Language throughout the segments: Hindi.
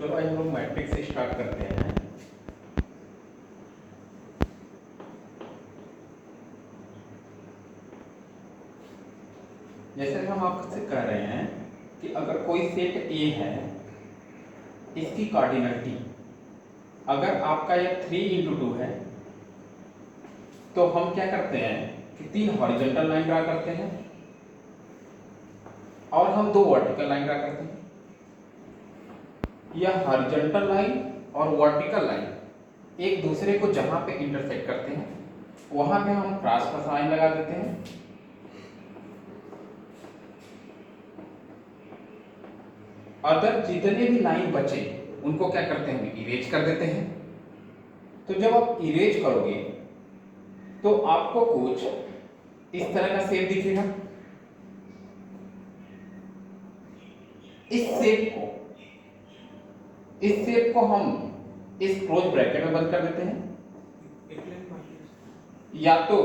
चलो आज हम लोग मैट्रिक्स से स्टार्ट करते हैं। जैसे हम आपसे कह रहे हैं कि अगर कोई सेट ए है, इसकी कार्डिनलिटी अगर आपका यह 3 × 2 है, तो हम क्या करते हैं कि 3 हॉरिजॉन्टल लाइन ड्रा करते हैं और हम 2 वर्टिकल लाइन ड्रा करते हैं। यह हॉरिजॉन्टल लाइन और वर्टिकल लाइन एक दूसरे को जहां पे इंटरसेक्ट करते हैं वहां पे हम क्रॉस का साइन लगा देते हैं। अदर जितने भी लाइन बचे उनको क्या करते हैं, इरेज कर देते हैं। तो जब आप इरेज करोगे तो आपको कुछ इस तरह का शेप दिखेगा। इस शेप को हम इस क्लोज ब्रैकेट में बंद कर देते हैं, या तो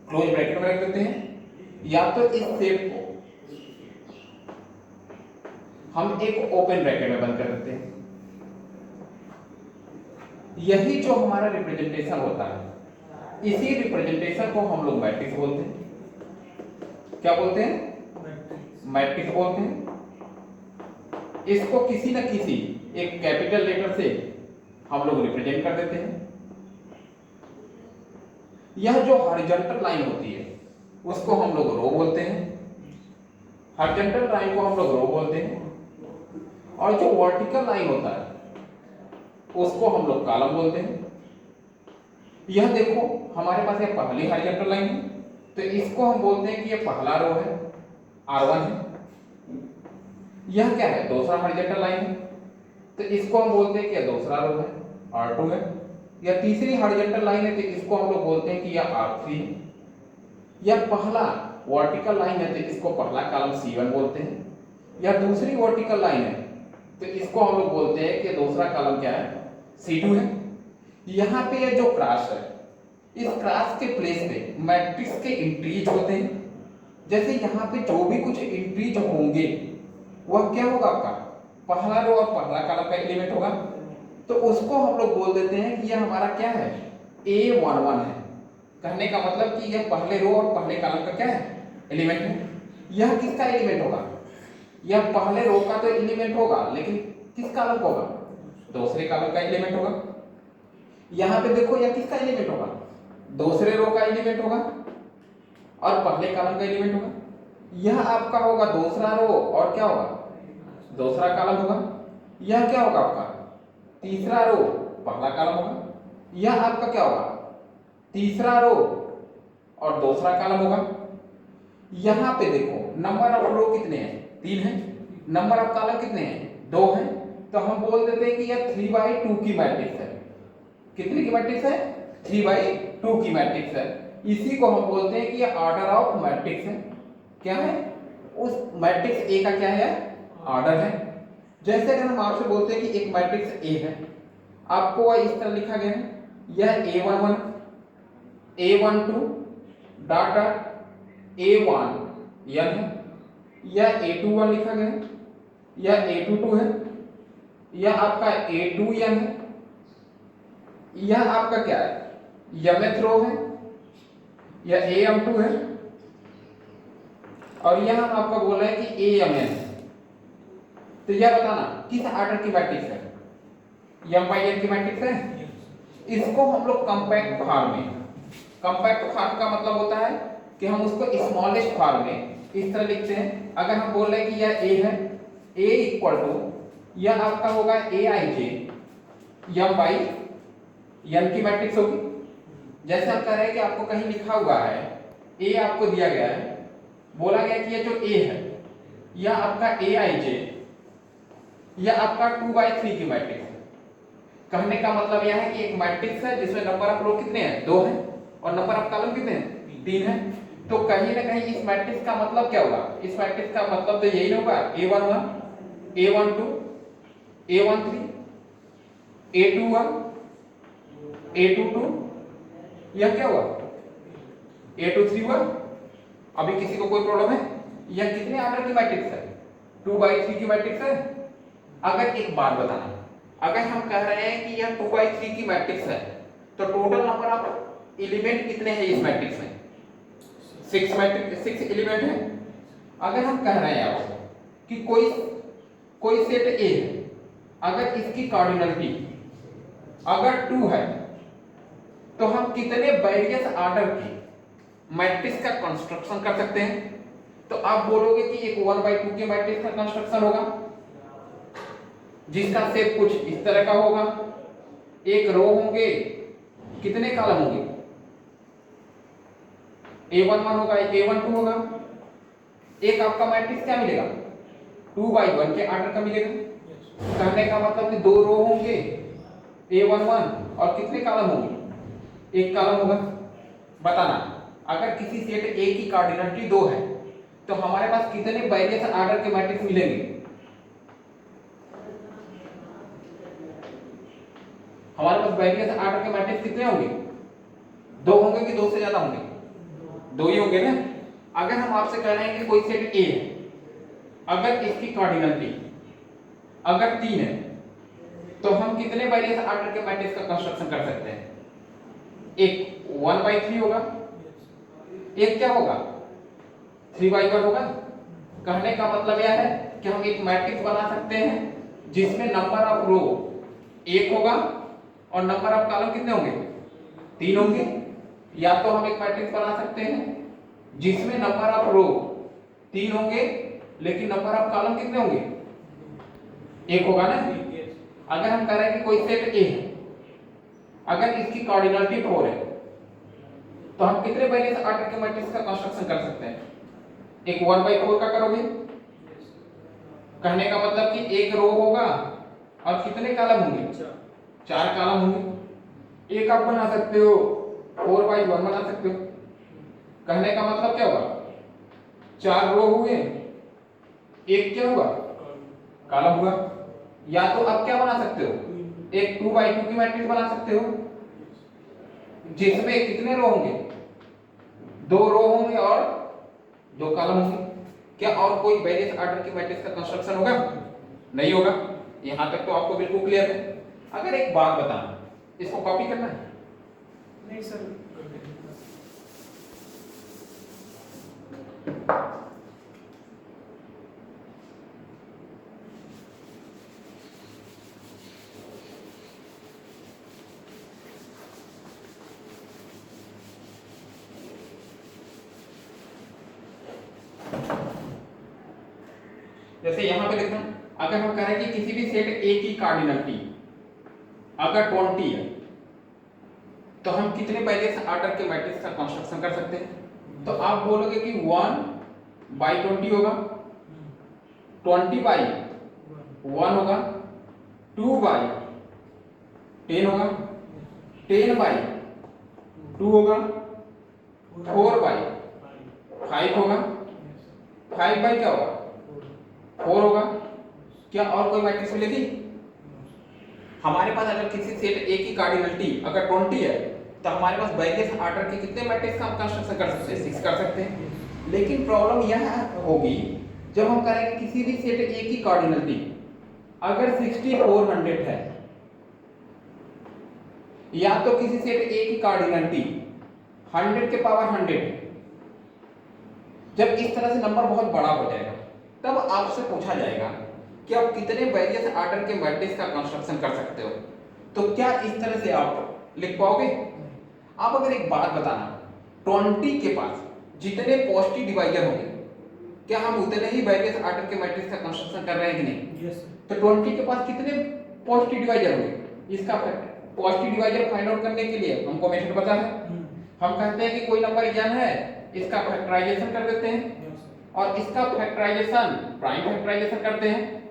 क्लोज ब्रैकेट में रख देते हैं, या तो इस शेप को हम एक ओपन ब्रैकेट में बंद कर देते हैं। यही जो हमारा रिप्रेजेंटेशन होता है, इसी रिप्रेजेंटेशन को हम लोग मैट्रिक्स बोलते हैं। क्या बोलते हैं? मैट्रिक्स बोलते हैं। इसको किसी न किसी एक कैपिटल लेटर से हम लोग रिप्रेजेंट कर देते हैं। यह जो हॉरिजॉन्टल लाइन होती है उसको हम लोग रो बोलते हैं। हॉरिजॉन्टल लाइन को हम लोग रो बोलते हैं, और जो वर्टिकल लाइन होता है उसको हम लोग कॉलम बोलते हैं। यह देखो हमारे पास ये पहली हॉरिजॉन्टल लाइन है, तो इसको हम बोलते हैं कि ये पहला रो है, R1 है। यह क्या है? दूसरा हॉरिजॉन्टल लाइन है, तो इसको हम बोलते हैं कि यह दूसरा रो है, R2 है। यह तीसरी हॉरिजॉन्टल लाइन है, तो इसको हम लोग बोलते हैं कि यह R3 है। यह पहला वर्टिकल लाइन है, तो इसको पहला कॉलम C1 बोलते हैं। यह दूसरी वर्टिकल लाइन है, तो इसको हम लोग बोलते हैं कि दूसरा कॉलम क्या है? C2 है। यहाँ पे ये जो क्रॉस है, इस क्रॉस के प्लेस पे मैट्रिक्स के इंट्रीज होते हैं। जैसे यहाँ पे जो भी कुछ इंट्रीज होंगे वह क्या होगा? आपका पहला रो और पहला कॉलम का एलिमेंट होगा, तो उसको हम लोग बोल देते हैं कि यह हमारा क्या है? A11 है। कहने का मतलब कि यह पहले रो और पहले कॉलम का क्या है? एलिमेंट है। यह किसका एलिमेंट होगा? यह पहले रो का तो एलिमेंट होगा, लेकिन किस कॉलम का होगा? दूसरे कॉलम का एलिमेंट होगा। यहाँ पे देखो यह किसका एलिमेंट होगा? दूसरे रो का एलिमेंट होगा और पहले कॉलम का एलिमेंट होगा। यह आपका होगा दूसरा रो और क्या होगा? दूसरा कॉलम होगा। यह क्या होगा? आपका तीसरा रो, पहला कॉलम होगा। यह आपका क्या होगा? तीसरा रो और दूसरा कॉलम होगा। यहाँ पे देखो नंबर ऑफ रो कितने हैं? 3 हैं। नंबर ऑफ कॉलम कितने हैं? 2 हैं। तो हम बोल देते हैं कि यह 3/2 की मैट्रिक्स है। कितने की मैट्रिक्स है? 3/2 की मैट्रिक्स है। इसी को हम बोलते हैं कि यह ऑर्डर ऑफ मैट्रिक्स है। क्या है? उस मैट्रिक्स ए का क्या है? ऑर्डर है। जैसे अगर हम आपसे बोलते हैं कि एक मैट्रिक्स ए है, आपको वह इस तरह लिखा गया है, यह A11 A12 dot dot A1 n है, यह A21 लिखा गया है, यह A22 है, यह आपका A2n है, यह आपका क्या है? mth रो है, यह AM2 है, और यह हम आपका बोल रहे हैं कि AMN है। तो यह बताना किस ऑर्डर की मैट्रिक्स है? M/n की मैट्रिक्स है। इसको हम लोग कंपैक्ट फॉर्म में, कंपैक्ट फॉर्म का मतलब होता है कि हम उसको स्मॉलेस्ट फॉर्म में इस तरह लिखते हैं। अगर हम बोल रहे हैं कि यह A है, A इक्वल टू यह आपका होगा Aij M/n की मैट्रिक्स होगी। जैसे हम कह रहे हैं कि आपको कहीं लिखा हुआ है A, आपको दिया गया है, बोला गया कि यह जो A है यह आपका Aij, यह आपका 2/3 की मैट्रिक्स है। कहने का मतलब यह है कि एक मैट्रिक्स है जिसमें नंबर ऑफ रो कितने हैं? 2 हैं, और नंबर ऑफ कॉलम कितने हैं? 3 हैं। तो कहीं ना कहीं इस मैट्रिक्स का मतलब क्या होगा? इस मैट्रिक्स का मतलब तो यही होगा, A11 A12 A13 A21 A22, यह क्या हुआ? A23 हुआ। अभी किसी को कोई प्रॉब्लम है? यह कितने ऑर्डर की मैट्रिक्स है? 2/3 की मैट्रिक्स है। अगर एक बात बताना, अगर हम कह रहे हैं कि यह 2/3 की मैट्रिक्स है तो टोटल नंबर ऑफ एलिमेंट कितने हैं इस मैट्रिक्स में? 6 एलिमेंट है। अगर हम कह रहे हैं आपको कि कोई सेट ए है, अगर इसकी कार्डिनलिटी अगर 2 है तो हम कितने वेरियस ऑर्डर की मैट्रिक्स का कंस्ट्रक्शन कर सकते हैं? तो आप बोलोगे कि एक 1/2 की मैट्रिक्स का कंस्ट्रक्शन होगा जिसका शेप कुछ इस तरह का होगा। एक रो होंगे, कितने कॉलम होंगे? A11 होगा, A12 होगा। एक आपका मैट्रिक्स क्या मिलेगा? 2/1 के ऑर्डर का मिलेगा। कहने का मतलब कि 2 रो होंगे A11 और कितने कॉलम होंगे? एक कॉलम होगा। बताना, अगर किसी सेट A की कार्डिनलिटी 2 है तो हमारे पास कितने वेरियस ऑर्डर के मैट्रिक्स मिलेंगे? हमारे पास वेरियस ऑर्डर के मैट्रिक्स कितने होंगे? 2 होंगे कि 2 से ज्यादा होंगे? 2 ही होंगे ना। अगर हम आपसे कह रहे हैं कि कोई सेट A है, अगर इसकी कार्डिनलिटी अगर 3 है तो हम कितने वेरियस ऑर्डर के मैट्रिक्स का कंस्ट्रक्शन कर सकते हैं? एक 1/3 होगा, एक क्या होगा? 3/1 होगा। कहने का मतलब यह है कि हम एक मैट्रिक्स बना सकते हैं जिसमें नंबर ऑफ रो 1 होगा और नंबर ऑफ कॉलम कितने होंगे? 3 होंगे। या तो हम एक मैट्रिक्स बना सकते हैं जिसमें नंबर ऑफ रो 3 होंगे लेकिन नंबर ऑफ कॉलम कितने होंगे? 1 होगा ना। अगर हम कह रहे हैं कि कोई सेट A है, अगर इसकी कार्डिनलिटी 4 है तो हम कितने वेरियस ऑर्डर के मैट्रिक्स का कंस्ट्रक्शन कर सकते हैं? एक 1/4 का करोगे। कहने का मतलब कि एक रो होगा और कितने कॉलम होंगे? 4 कॉलम होंगे। एक आप बना सकते हो 4/1 बना सकते हो। कहने का मतलब क्या होगा? 4 रो हुए, एक क्या हुआ? कॉलम हुआ। या तो आप क्या बना सकते हो? एक 2/2 की मैट्रिक्स बना सकते हो जिसमें कितने रो होंगे? 2 रो होंगे और 2 कॉलम होंगे। क्या और कोई वेरियस ऑर्डर की मैट्रिक्स का कंस्ट्रक्शन होगा? नहीं होगा। यहां तक तो आपको बिल्कुल क्लियर है। अगर एक बात बताना, इसको कॉपी करना है? नहीं सर। जैसे यहां पे लिखना, अगर हम कह रहे हैं कि किसी भी सेट A की कार्डिनलिटी अगर 20 है तो हम कितने वेरियस ऑर्डर के मैट्रिक्स का कंस्ट्रक्शन कर सकते हैं? तो आप बोलोगे कि 1/20 होगा, 20/1 होगा, 2/10 होगा, 10/2 होगा, 4/5 होगा, 5 क्या होगा? 4 होगा। क्या और कोई मैट्रिक्स मिलेगी? हमारे पास अगर किसी सेट A की कार्डिनलिटी अगर 20 है तो हमारे पास वेरियस ऑर्डर के कितने मैट्रिक्स का हम कंस्ट्रक्शन कर सकते हैं? 6 कर सकते हैं। लेकिन प्रॉब्लम यह होगी जब हम करें कि किसी भी सेट A की कार्डिनलिटी अगर 6400 है, या तो किसी सेट A की कार्डिनलिटी 100 के पावर 100 है। जब इस तरह से नंबर बहुत बड़ा हो जाएगा तब आपसे पूछा जाएगा कि आप कितने वेरियस ऑर्डर के मैट्रिक्स का कंस्ट्रक्शन कर सकते हो। तो क्या इस तरह से आप लिख पाओगे? आप अगर एक बात बताना, 20 के पास जितने पॉजिटिव डिवाइजर होंगे, क्या हम उतने ही वेरियस ऑर्डर के मैट्रिक्स का कंस्ट्रक्शन कर रहे हैं कि नहीं? यस। तो 20 के पास कितने पॉजिटिव डिवाइजर होंगे? इसका पॉजिटिव डिवाइजर फाइंड आउट करने के लिए हमको मेथड पता है। हम कहते हैं कि कोई नंबर n है, इसका फैक्टराइजेशन कर देते हैं और इसका फैक्टराइजेशन प्राइम फैक्टराइजेशन करते हैं।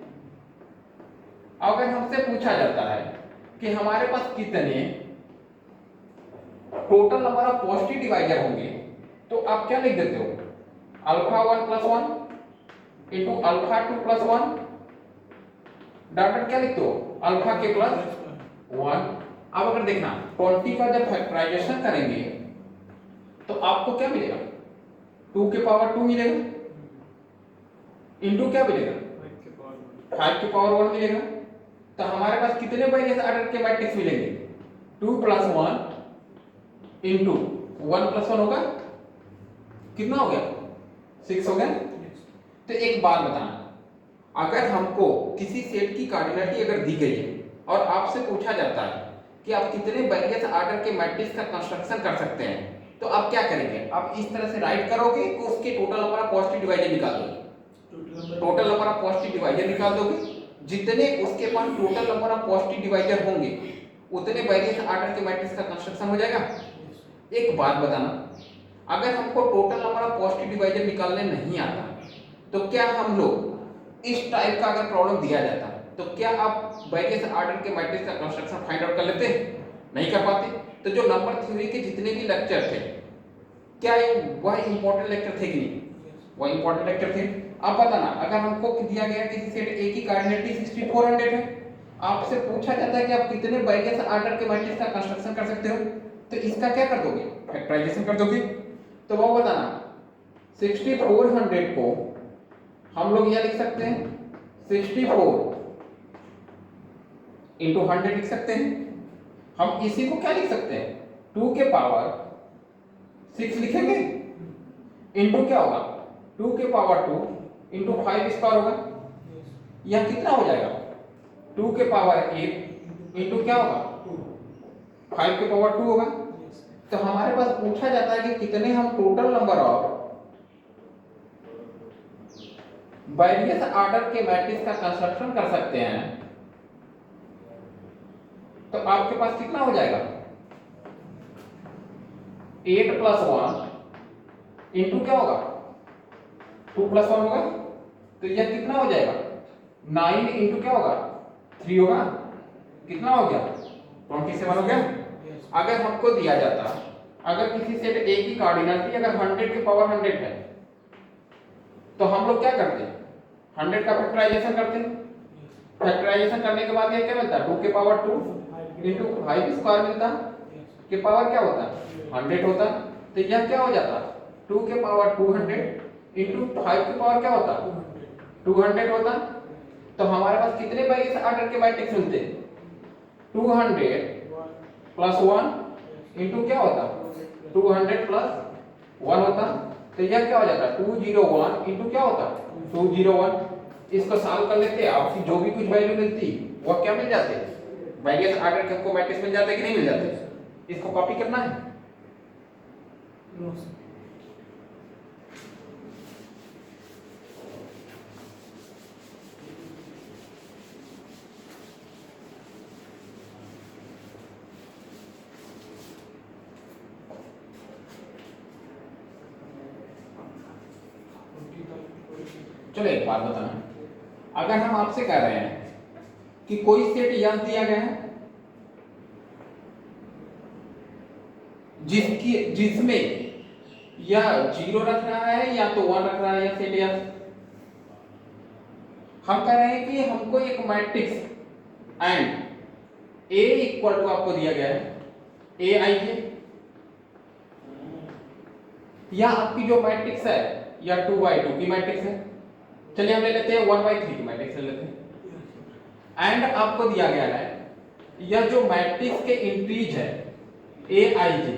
अगर हमसे पूछा जाता है कि हमारे पास कितने total number of positive divisor होंगे तो आप क्या लिख देते हो? अल्फा 1 + 1 इनटू अल्फा 2 + 1 डॉट क्या लिखते हो? अल्फा के प्लस 1। अब अगर देखना 20 का जब फैक्टराइजेशन करेंगे तो आपको क्या मिलेगा? 2 के पावर 2 मिलेगा। इंटू क्या मिलेगा, 5 की पावर 1 मिलेगा। तो हमारे पास कितने वेरिएंस ऑर्डर के मैट्रिक्स मिलेंगे, 2 + 1 इंटू 1 + 1 होगा, कितना हो गया, 6 हो गया। तो एक बात बताना, अगर हमको किसी सेट की कोऑर्डिनेट अगर दी गई है और आपसे पूछा जाता है कि आप कितने वेरिएंस ऑर्डर के मैट्रिक्स का कंस्ट्रक्शन कर सकते हैं, तो आप क्या करेंगे, आप इस तरह से राइट करोगे कि उसके total number of positive divisor निकाल दोगे, total number of positive divisor निकाल दोगे, जितने उसके पास total number of positive divisor होंगे उतने वेरिएंस ऑर्डर के मैट्रिक्स का कंस्ट्रक्शन हो जाएगा। एक बात बताना, अगर हमको total number of positive divisor निकालने नहीं आता, तो क्या हम लोग इस टाइप का अगर प्रॉब्लम दिया जाता तो क्या आप वेरिएंस ऑर्डर के मैट्रिक्स का कंस्ट्रक्शन फाइंड आउट कर लेते, नहीं कर पाते। तो जो नंबर थ्योरी के जितने भी लेक्चर थे, क्या वह इंपॉर्टेंट लेक्चर थे कि नहीं, वह इंपॉर्टेंट लेक्चर थे। अब बताना, अगर हमको दिया गया किसी सेट ए की कोऑर्डिनेट 6400 है, आपसे पूछा जाता है कि आप कितने वेरिएंस ऑर्डर के मैट्रिक्स का कंस्ट्रक्शन कर सकते हो, तो इसका क्या कर दोगे, फैक्टराइजेशन कर दोगे। तो वो बताना 6400 को हम लोग यह लिख सकते हैं 64 इंटू 100 लिख सकते हैं। हम इसी को क्या लिख सकते हैं, 2 के पावर 6 लिखेंगे, इंटू क्या होगा, 2 के पावर 2 इंटू 5 स्क्वायर होगा, यह कितना हो जाएगा, 2 के पावर 8 इंटू क्या होगा, 5 के पावर 2 होगा। तो हमारे पास पूछा जाता है कि कितने हम total number of variance order के मैट्रिक्स का कंस्ट्रक्शन कर सकते हैं, तो आपके पास कितना हो जाएगा, 8 + 1 इंटू क्या होगा, 2 + 1 होगा, तो यह कितना हो जाएगा, 9 इंटू क्या होगा, 3 होगा, कितना हो गया, 27 हो गया। अगर हमको दिया जाता, अगर किसी सेट ए की कोऑर्डिनेट अगर 100 की पावर 100 है, तो हम लोग क्या करते, 100 का फैक्टराइजेशन करते, फैक्टराइजेशन करने के बाद ये क्या मिलता है, 2 के पावर 2 इंटू 5 स्क्वायर मिलता, के पावर क्या होता, 100 होता। तो यह क्या हो जाता, 2 के पावर 200 इंटू 5 के पावर क्या होता, 200 होता। तो हमारे पास कितने वेरिएंस ऑर्डर के मैट्रिक्स मिलते, 200 + 1 इंटू क्या होता, 200 + 1 होता। तो यह क्या हो जाता, 201 इंटू क्या होता, 201। इसको सॉल्व कर लेते, आपकी जो भी कुछ वैल्यू मिलती वह क्या मिल जाते, वेरिएंस ऑर्डर के हमको मैट्रिक्स मिल जाते कि नहीं मिल जाते। इसको कॉपी करना है, चलो एक बात बताना, अगर हम आपसे कह रहे हैं कि कोई सेट यह दिया गया है जिसमें या 0 रख रहा है या तो 1 रख रहा है, या सेट या हम कह रहे हैं कि हमको एक matrix and A equal to आपको दिया गया है ए आई के, या आपकी जो मैट्रिक्स है या 2/2 की मैट्रिक्स है, चलिए हम ले लेते हैं 1/3 की मैट्रिक्स ले लेते हैं। एंड आपको दिया गया है यह जो मैट्रिक्स के इंट्रीज है ए आई जे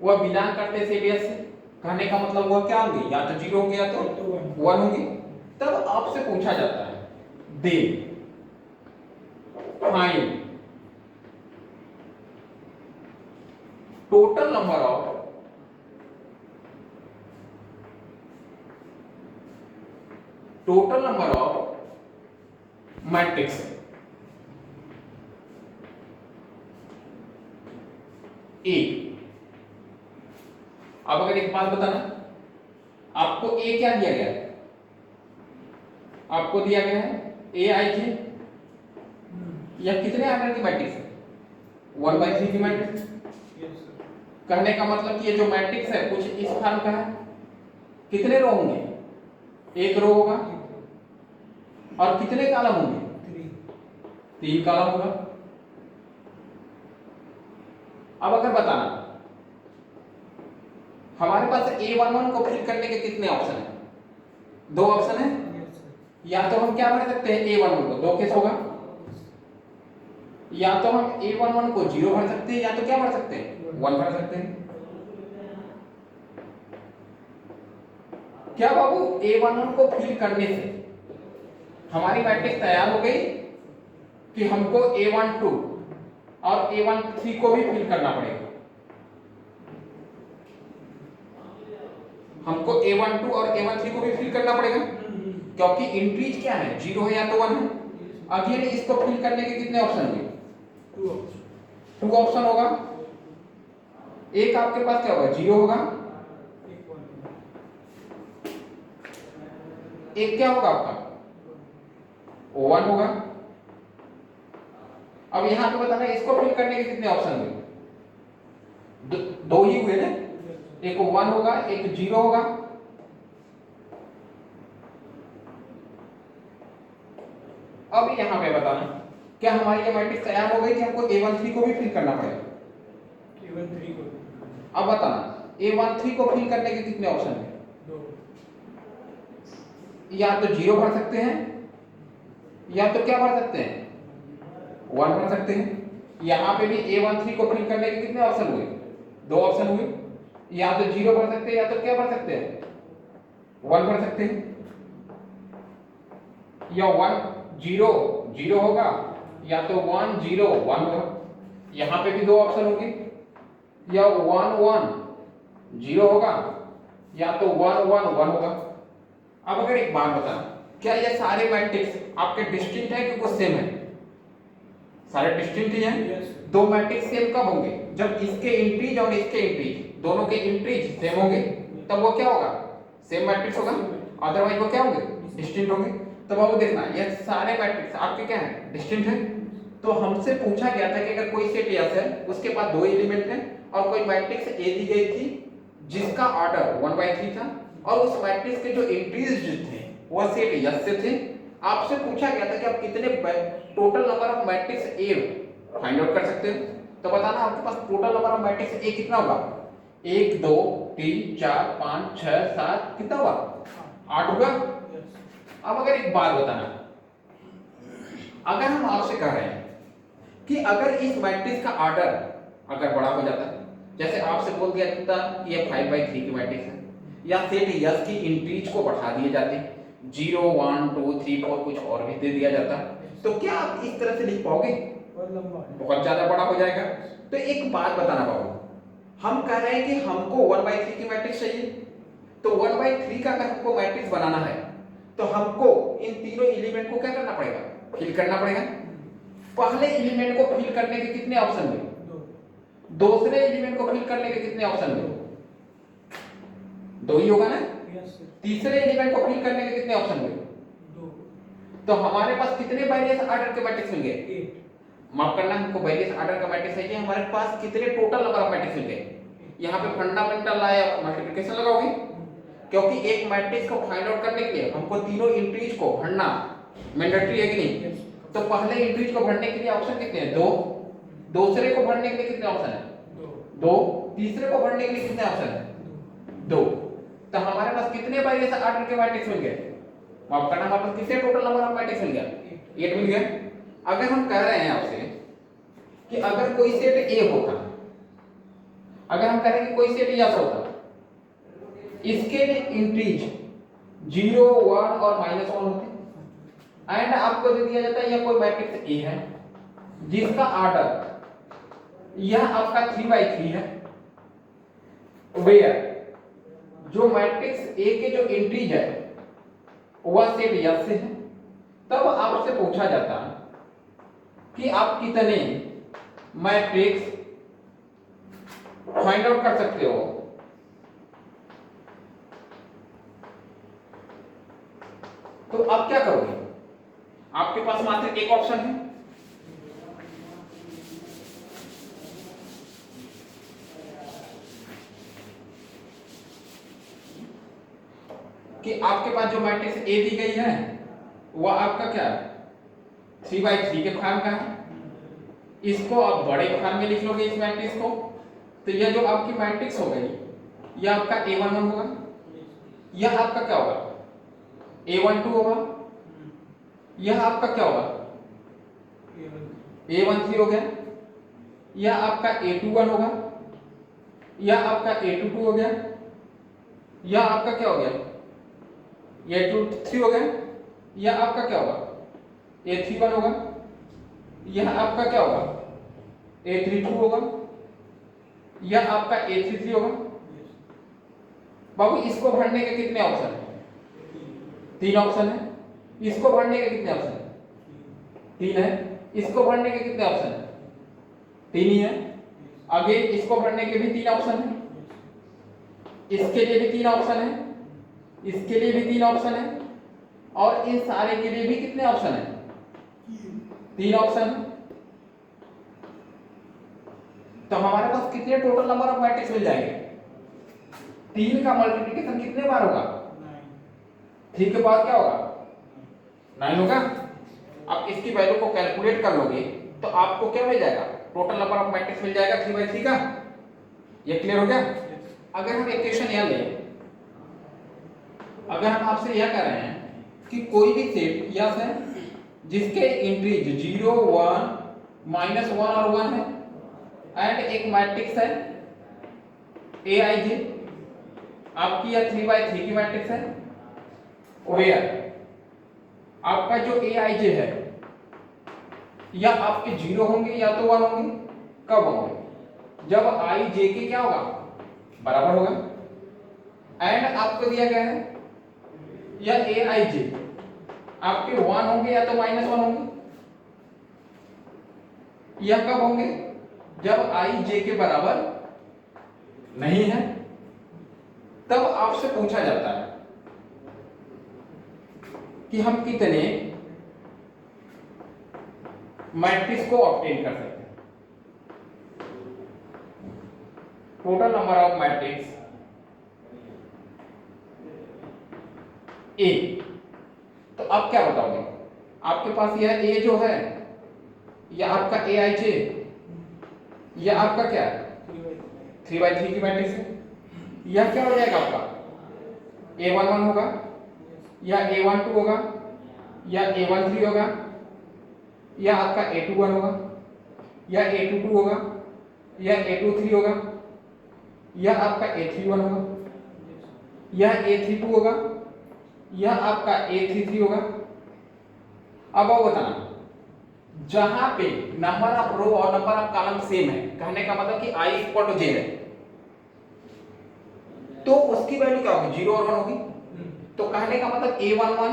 वह बिलोंग करते सेट एस से, कहने का मतलब वह क्या होंगे, या तो 0 होंगे या तो 1 होंगे। तब आपसे पूछा जाता है they find total number of matrix. ए, अब अगर एक बात बताना, आपको ए क्या दिया गया है, आपको दिया गया है ए आई जे, यह कितने आर्डर की मैट्रिक्स है, 1/3 की मैट्रिक्स। कहने का मतलब कि ये जो मैट्रिक्स है कुछ इस फॉर्म का है, कितने रो होंगे, एक रो होगा, और कितने कॉलम होंगे, 3 कॉलम होगा। अब अगर बताना, हमारे पास A11 को फिल करने के कितने ऑप्शन हैं, दो ऑप्शन है, या तो हम क्या भर सकते हैं A11 को, दो केस होगा, या तो हम A11 को 0 भर सकते हैं, या तो क्या भर सकते हैं 1 भर सकते हैं। क्या बाबू A11 को फिल करने से हमारी मैट्रिक्स तैयार हो गई कि हमको A12 और A13 को भी फिल करना पड़ेगा। हमको A12 और A13 को भी फिल करना पड़ेगा क्योंकि इंट्रीज क्या है, 0 है या तो 1 है। अगेन इसको फिल करने के कितने ऑप्शन होंगे, 2 ऑप्शन होगा। एक आपके पास क्या होगा, 0 होगा, एक क्या होगा आपका 1 होगा। अब यहां पे बताना इसको फिल करने के कितने ऑप्शन हुए, दो ही हुए ना, एक 1 होगा एक 0 होगा। अब यहां पे बताना क्या हमारी ये मैट्रिक्स तैयार हो गई कि हमको A13 को भी फिल करना पड़ेगा, A13 को। अब बताना A13 को फिल करने के कितने ऑप्शन है, या तो 0 भर सकते हैं, या तो क्या भर सकते हैं 1 भर सकते हैं। यहां पे भी A13 को फिल करने के कितने ऑप्शन हुए, दो ऑप्शन हुए, या तो 0 भर सकते हैं, या तो क्या भर सकते हैं 1 भर सकते हैं। या 1 0 0 होगा, या तो 1 0 1 होगा। यहां पे भी दो ऑप्शन होंगे, या 1 1 0 होगा, या तो 1 1 1 होगा। अब अगर एक बात बता, क्या ये सारे मैट्रिक्स आपके डिस्टिंक्ट है कि कुछ सेम है, सारे डिस्टिंक्ट ही हैं। दो मैट्रिक्स सेम कब होंगे, जब इसके इंट्रीज और इसके इंट्रीज दोनों के इंट्रीज सेम होंगे, तब वो क्या होगा सेम मैट्रिक्स होगा, अदरवाइज वो क्या होंगे डिस्टिंक्ट होंगे। तो बाबू देखना ये सारे मैट्रिक्स आपके क्या है डिस्टिंक्ट है। तो हमसे पूछा गया था कि अगर कोई सेट S है उसके पास दो एलिमेंट हैं और कोई मैट्रिक्स A दी गई थी जिसका ऑर्डर 1/3 था और उस मैट्रिक्स के जो एंट्रीज थे वो सेट S से थे। आपसे पूछा गया था कि आप कितने total number of matrix A find out कर सकते हो। तो बताना आपके पास total number of matrix A कितना होगा, 1 2 3 4 5 6 7 कितना होगा 8 होगा। अब अगर एक बात बताना, अगर हम आपसे कह रहे हैं कि अगर इस मैट्रिक्स का ऑर्डर अगर बड़ा हो जाता है, जैसे आपसे बोल दिया जाता कि ये 5/3 की मैट्रिक्स है, या सेट S की इंट्रीज को बढ़ा दिए जाते 0 1 2 3 4 कुछ और भी दे दिया जाता, तो क्या आप इस तरह से लिख पाओगे, बहुत ज्यादा बड़ा हो जाएगा। तो एक बात बताना बाबू, हम कह रहे हैं कि हमको 1/3 की मैट्रिक्स चाहिए, तो 1/3 का अगर हमको मैट्रिक्स बनाना है तो हमको इन तीनों एलिमेंट को क्या करना पड़ेगा, फिल करना पड़ेगा। पहले एलिमेंट को फिल करने के कितने ऑप्शन हुए, दूसरे एलिमेंट को फिल करने के कितने ऑप्शन हुए, दो ही होगा ना। तीसरे एलिमेंट को फिल करने के कितने ऑप्शन हुए, तो हमारे पास कितने वेरिएस ऑर्डर के मैट्रिक्स मिल गए, माफ करना हमको वेरिएस ऑर्डर का मैट्रिक्स चाहिए, हमारे पास कितने टोटल नंबर ऑफ मैट्रिक्स मिल गए। यहाँ पे फंडामेंटल लॉ या मल्टीप्लिकेशन लगाओगे, क्योंकि एक मैट्रिक्स को फाइंड आउट करने के लिए हमको तीनों एंट्रीज को भरना मैंडेटरी है कि नहीं। तो पहले एंट्रीज को भरने के लिए ऑप्शन कितने हैं, दो, दूसरे को भरने के लिए कितने ऑप्शन है, दो, तीसरे को भरने के लिए कितने ऑप्शन है, दो। तो हमारे पास कितने वेरिएस ऑर्डर के मैट्रिक्स मिल गए, माफ करना हमारे पास कितने टोटल नंबर ऑफ मैट्रिक्स मिल गया, 8 मिल गया। अगर हम कह रहे हैं आपसे कि अगर कोई सेट A होता, अगर हम कह रहे हैं कि कोई सेट S होता, इसके इंट्रीज 0 1 और -1 होते, एंड आपको दे दिया जाता है यह कोई मैट्रिक्स A है जिसका ऑर्डर यह आपका 3/3 है, वेयर जो मैट्रिक्स A के जो इंट्रीज है वह सेट S से है। तब आपसे पूछा जाता कि आप कितने मैट्रिक्स फाइंड आउट कर सकते हो। तो आप क्या करोगे, आपके पास मात्र एक ऑप्शन है, कि आपके पास जो मैट्रिक्स A दी गई है वह आपका क्या है 3/3 के फॉर्म का है। इसको आप बड़े फॉर्म में लिख लोगे इस मैट्रिक्स को, तो यह जो आपकी मैट्रिक्स हो गई यह आपका A11 होगा, यह आपका क्या होगा A12 होगा, यह आपका क्या होगा, A13 हो गया, यह आपका A21 होगा, यह आपका A22 हो गया, यह आपका क्या हो गया, A23 हो गया, यह आपका क्या होगा, A31 होगा, यह आपका क्या होगा, A32 होगा, यह आपका A33 होगा। बाबू इसको भरने के कितने ऑप्शन है, 3 ऑप्शन है। इसको भरने के कितने ऑप्शन है, 3 है। इसको भरने के कितने ऑप्शन है, 3 ही है। आगे इसको भरने के भी 3 ऑप्शन है, इसके लिए भी 3 ऑप्शन है, इसके लिए भी 3 ऑप्शन है, और इन सारे के लिए भी कितने ऑप्शन है, 3 ऑप्शन है। तो हमारे पास कितने टोटल नंबर ऑफ मैट्रिक्स मिल जाएंगे, 3 का मल्टीप्लिकेशन कितने बार होगा, 3 के बाद क्या होगा, 9 होगा। अब इसकी वैल्यू को कैलकुलेट कर लोगे तो आपको क्या मिल जाएगा, टोटल नंबर ऑफ मैट्रिक्स मिल जाएगा 3/3 का। ये क्लियर हो गया। अगर हम इक्वेशन यह लें, अगर हम आपसे यह कह रहे हैं कि कोई भी सेट यह है जिसके इंट्रीज 0 1 -1 और 1 है, एंड एक मैट्रिक्स है Aij, आपकी यह 3/3 की मैट्रिक्स है, वेयर आपका जो Aij है या आपके 0 होंगे या तो 1 होंगे। कब होंगे, जब I j के क्या होगा, बराबर होगा। एंड आपको दिया गया है या Aij आपके 1 होंगे या तो -1 होंगे। यह कब होंगे, जब I j के बराबर नहीं है, तब आपसे पूछा जाता है कि हम कितने मैट्रिक्स को ऑब्टेन कर सकते हैं। टोटल नंबर ऑफ मैट्रिक्स ए, तो आप क्या बताओगे, आपके पास यह ए जो है, यह आपका Aij, यह आपका क्या है, 3/3 की मैट्रिक्स है। यह क्या हो जाएगा आपका, A11 होगा, या A12 होगा, या A13 होगा, या आपका A21 होगा, या A22 होगा, या A23 होगा, या आपका A31 होगा, या A32 होगा, या आपका A33 होगा। अब आओ बताना, जहां पे नंबर ऑफ रो और नंबर ऑफ कॉलम सेम है, कहने का मतलब कि I = j है, तो उसकी वैल्यू क्या होगी, 0 और 1 होगी। तो कहने का मतलब A11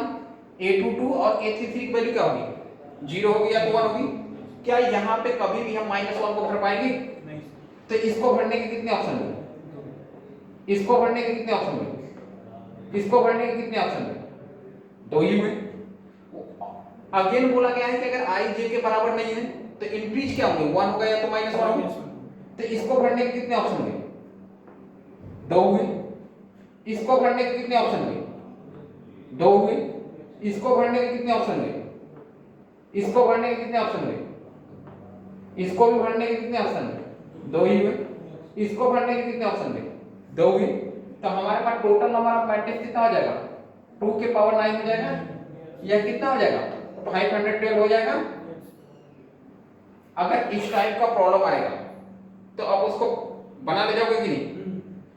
A22 और A33 की वैल्यू क्या होगी, 0 होगी या तो 1 होगी। क्या यहाँ पे कभी भी हम -1 को भर पाएंगे, नहीं। तो इसको भरने के कितने ऑप्शन हुए, इसको भरने के कितने ऑप्शन हुए, इसको भरने के कितने ऑप्शन हुए, 2 ही हुए। अगेन बोला गया है कि अगर I j के बराबर नहीं है तो इंक्रीज क्या होंगे, 1 होगा या तो -1 होगा। तो इसको भरने के कितने ऑप्शन हुए, 2 हुए। इसको भरने के कितने ऑप्शन हुए, 2 हुए। इसको भरने के कितने ऑप्शन हुए, इसको भरने के कितने ऑप्शन हुए, इसको भी भरने के कितने ऑप्शन हुए, 2 ही हुए। इसको भरने के कितने ऑप्शन हुए, 2 हुए। तो हमारे पास टोटल नंबर ऑफ मैट्रिक्स कितना हो जाएगा, 2 के पावर 9 हो जाएगा, या कितना हो जाएगा, 512 हो जाएगा। अगर इस टाइप का प्रॉब्लम आएगा तो आप उसको बना ले जाओगे कि नहीं,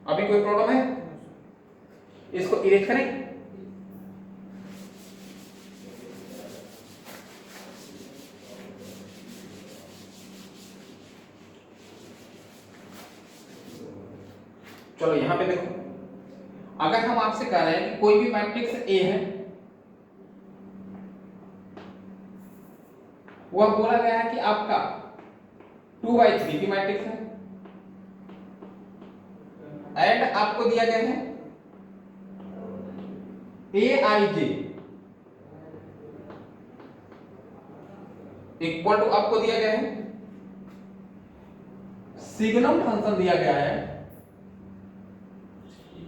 अभी कोई प्रॉब्लम है, इसको इरेज करें। चलो यहां पे देखो, अगर हम आपसे कह रहे हैं कि कोई भी मैट्रिक्स ए है, वह बोला गया है कि आपका 2/3 की मैट्रिक्स है, एंड आपको दिया गया है Aij इक्वल टू, आपको दिया गया है सिग्नम फंक्शन दिया गया है,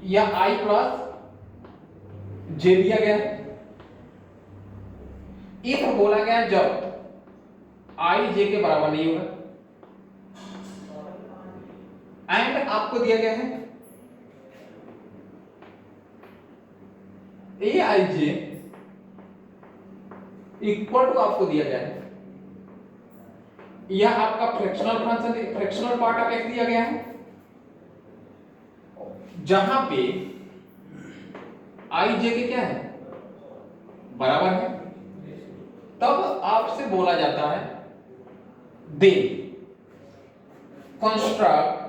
या I + j दिया गया है। इफ बोला गया जब I j के बराबर नहीं होगा, एंड आपको दिया गया है Aij इक्वल टू आपको दिया गया है, यह आपका fractional function, fractional part of x दिया गया है, जहां पे आई जे के क्या है, बराबर है, तब आपसे बोला जाता है दे कंस्ट्रक्ट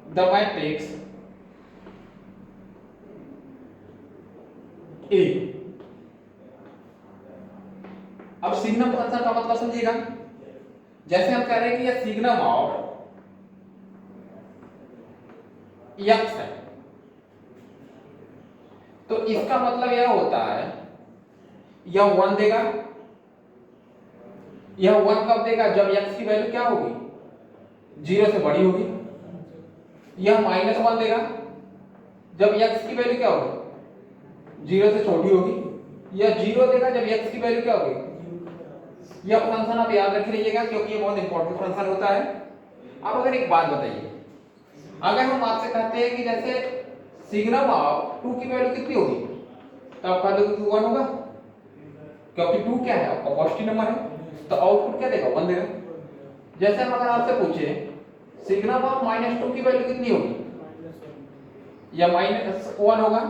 द मैट्रिक्स ए। अब सिग्नम फंक्शन का मतलब समझिएगा, जैसे हम कह रहे हैं कि यह सिग्नम ऑफ एक्स है, तो इसका मतलब यह होता है यह 1 देगा, यह 1 कब देगा, जब x की वैल्यू क्या होगी, 0 से बड़ी होगी। यह -1 देगा जब x की वैल्यू क्या होगी, 0 से छोटी होगी। यह 0 देगा जब x की वैल्यू क्या होगी। यह फंक्शन आप याद रख लीजिएगा क्योंकि ये बहुत इंपॉर्टेंट फंक्शन होता है। अब अगर एक बात बताइए, अगर हम आपसे कहते हैं कि जैसे सिग्नम ऑफ 2 की वैल्यू कितनी होगी, तो आप कह दोगे कि 1 होगा, क्योंकि 2 क्या है, आपका पॉजिटिव नंबर है, तो आउटपुट क्या देगा, 1 देगा। जैसे हम अगर आपसे पूछे सिग्नम ऑफ -2 की वैल्यू कितनी होगी, या -1 होगा।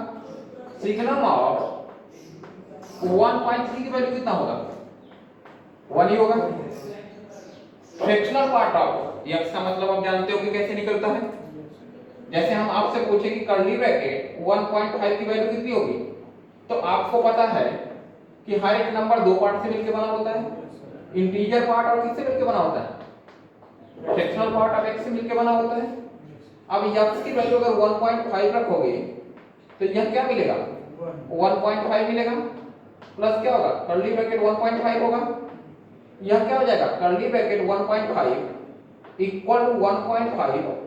सिग्नम ऑफ 1.3 की वैल्यू कितना होगा, 1 ही होगा। फ्रैक्शनल पार्ट ऑफ x का मतलब आप जानते हो कि कैसे निकलता है। जैसे हम आपसे पूछे कि कर्ली ब्रैकेट 1.5 की वैल्यू कितनी होगी, तो आपको पता है कि हर एक नंबर दो पार्ट से मिलकर बना होता है, इंटीजर पार्ट और किससे मिलकर बना होता है, फ्रैक्शनल पार्ट ऑफ x से मिलकर बना होता है। अब x की वैल्यू अगर 1.5 रखोगे तो यह क्या मिलेगा, 1.5 मिलेगा, प्लस क्या होगा, कर्ली ब्रैकेट 1.5 होगा, यह क्या हो जाएगा, कर्ली ब्रैकेट 1.5 इक्वल टू 1.5।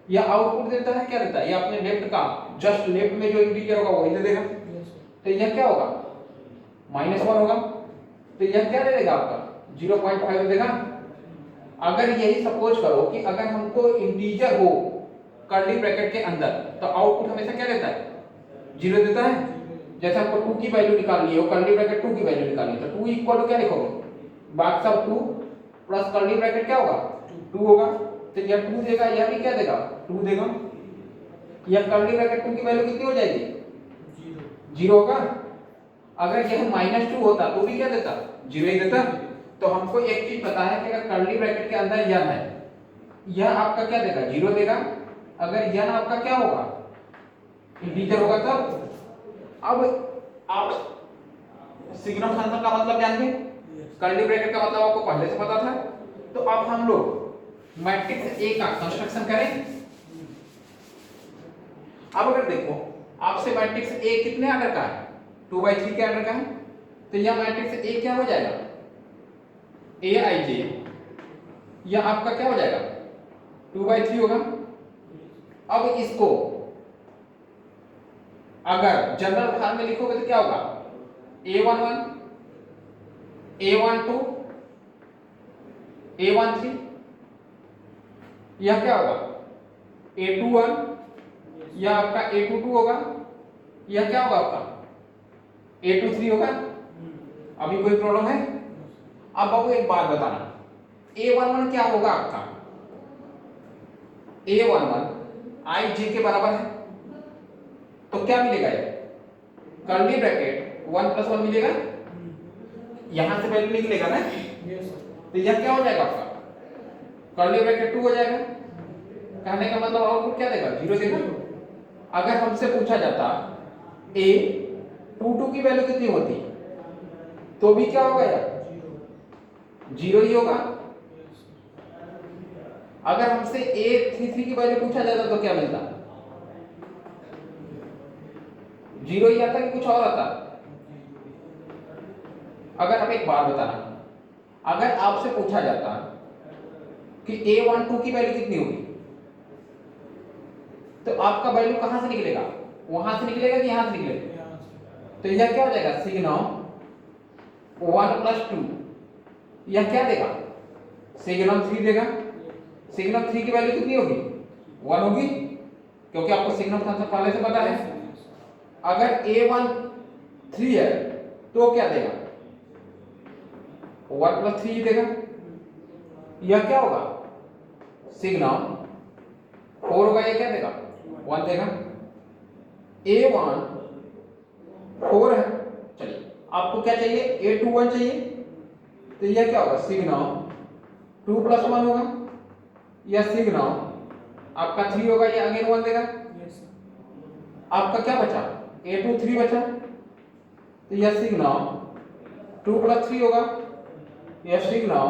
यह आउटपुट देता है, क्या देता है, ये अपने लेफ्ट का जस्ट लेफ्ट में जो इंटीजर होगा वही दे देगा, तो यह क्या होगा, -1 होगा, तो यह क्या दे देगा, आपका 0.5 देगा। अगर यही सपोज करो कि अगर हमको इंटीजर हो कर्ली ब्रैकेट के अंदर, तो आउटपुट हमेशा क्या देता है, 0 देता है। जैसे हमको 2 की वैल्यू निकालनी है, कर्ली ब्रैकेट 2 की वैल्यू निकालनी है, तो 2 इक्वल टू क्या लिखोगे, बाकी सब 2 प्लस कर्ली ब्रैकेट क्या होगा, 2 होगा, तो यह 2 देगा, यह भी क्या देगा, 2 देगा। यह कर्ली ब्रैकेट 2 की वैल्यू कितनी हो जाएगी, 0 होगा। अगर यह -2 होता तो भी क्या देता, 0 ही देता। तो हमको एक चीज पता है कि अगर कर्ली ब्रैकेट के अंदर यह है, यह आपका क्या देगा, 0 देगा। अगर यह आपका क्या होगा, इंटीजर होगा तब। अब आप सिग्नम फंक्शन का मतलब जान गए, कर्ली ब्रैकेट का मतलब आपको पहले से पता था। तो अब हम लोग मैट्रिक्स ए का कंस्ट्रक्शन करें। अब अगर देखो आपसे मैट्रिक्स ए कितने आर्डर का है, 2/3 के आर्डर का है, तो यह मैट्रिक्स ए क्या हो जाएगा, ए आई जे, यह आपका क्या हो जाएगा, 2/3 होगा। अब इसको अगर जनरल फॉर्म में लिखोगे तो क्या होगा, A11 A12 A13, यह क्या होगा, A21, यह आपका A22 होगा, यह क्या होगा आपका A23 होगा। अभी कोई प्रॉब्लम है। अब बाबू एक बात बताना, A11 क्या होगा आपका, A11 आई जे के बराबर है, तो क्या मिलेगा, ये कर्ली ब्रैकेट 1 + 1 मिलेगा, यहां से वैल्यू निकलेगा ना, तो यह क्या हो जाएगा आपका, कर्ली ब्रैकेट 2 हो जाएगा। कहने का मतलब आउटपुट क्या देगा, 0 देगा। अगर हमसे पूछा जाता A22 की वैल्यू कितनी होती, तो भी क्या होगा यार, 0 ही होगा। अगर हमसे A33 की वैल्यू पूछा जाता तो क्या मिलता, 0 ही आता कि कुछ और आता। अगर हम एक बात बताना, अगर आपसे पूछा जाता कि A12 की वैल्यू कितनी होगी, तो आपका वैल्यू कहां से निकलेगा, वहां से निकलेगा कि यहां से निकलेगा, तो यह क्या हो जाएगा, सिग्नम 1 + 2, यह क्या देगा, सिग्नम 3 देगा। सिग्नम 3 की वैल्यू कितनी होगी, 1 होगी, क्योंकि आपको सिग्नम फंक्शन पहले से पता है। अगर A1 3 है तो क्या देगा, 1 + 3 देगा। यह क्या होगा, सिग्नम 4 होगा, ये क्या देगा, 1 देगा। A1 4 है, चलिए आपको क्या चाहिए, A2 1 चाहिए, तो यह क्या होगा, सिग्नम 2 + 1 होगा, यह सिग्नम आपका 3 होगा, ये अगेन 1 देगा। Yes, sir. आपका क्या बचा, A2 3 बचा, तो यह सिग्नम 2 + 3 होगा, यह सिग्नम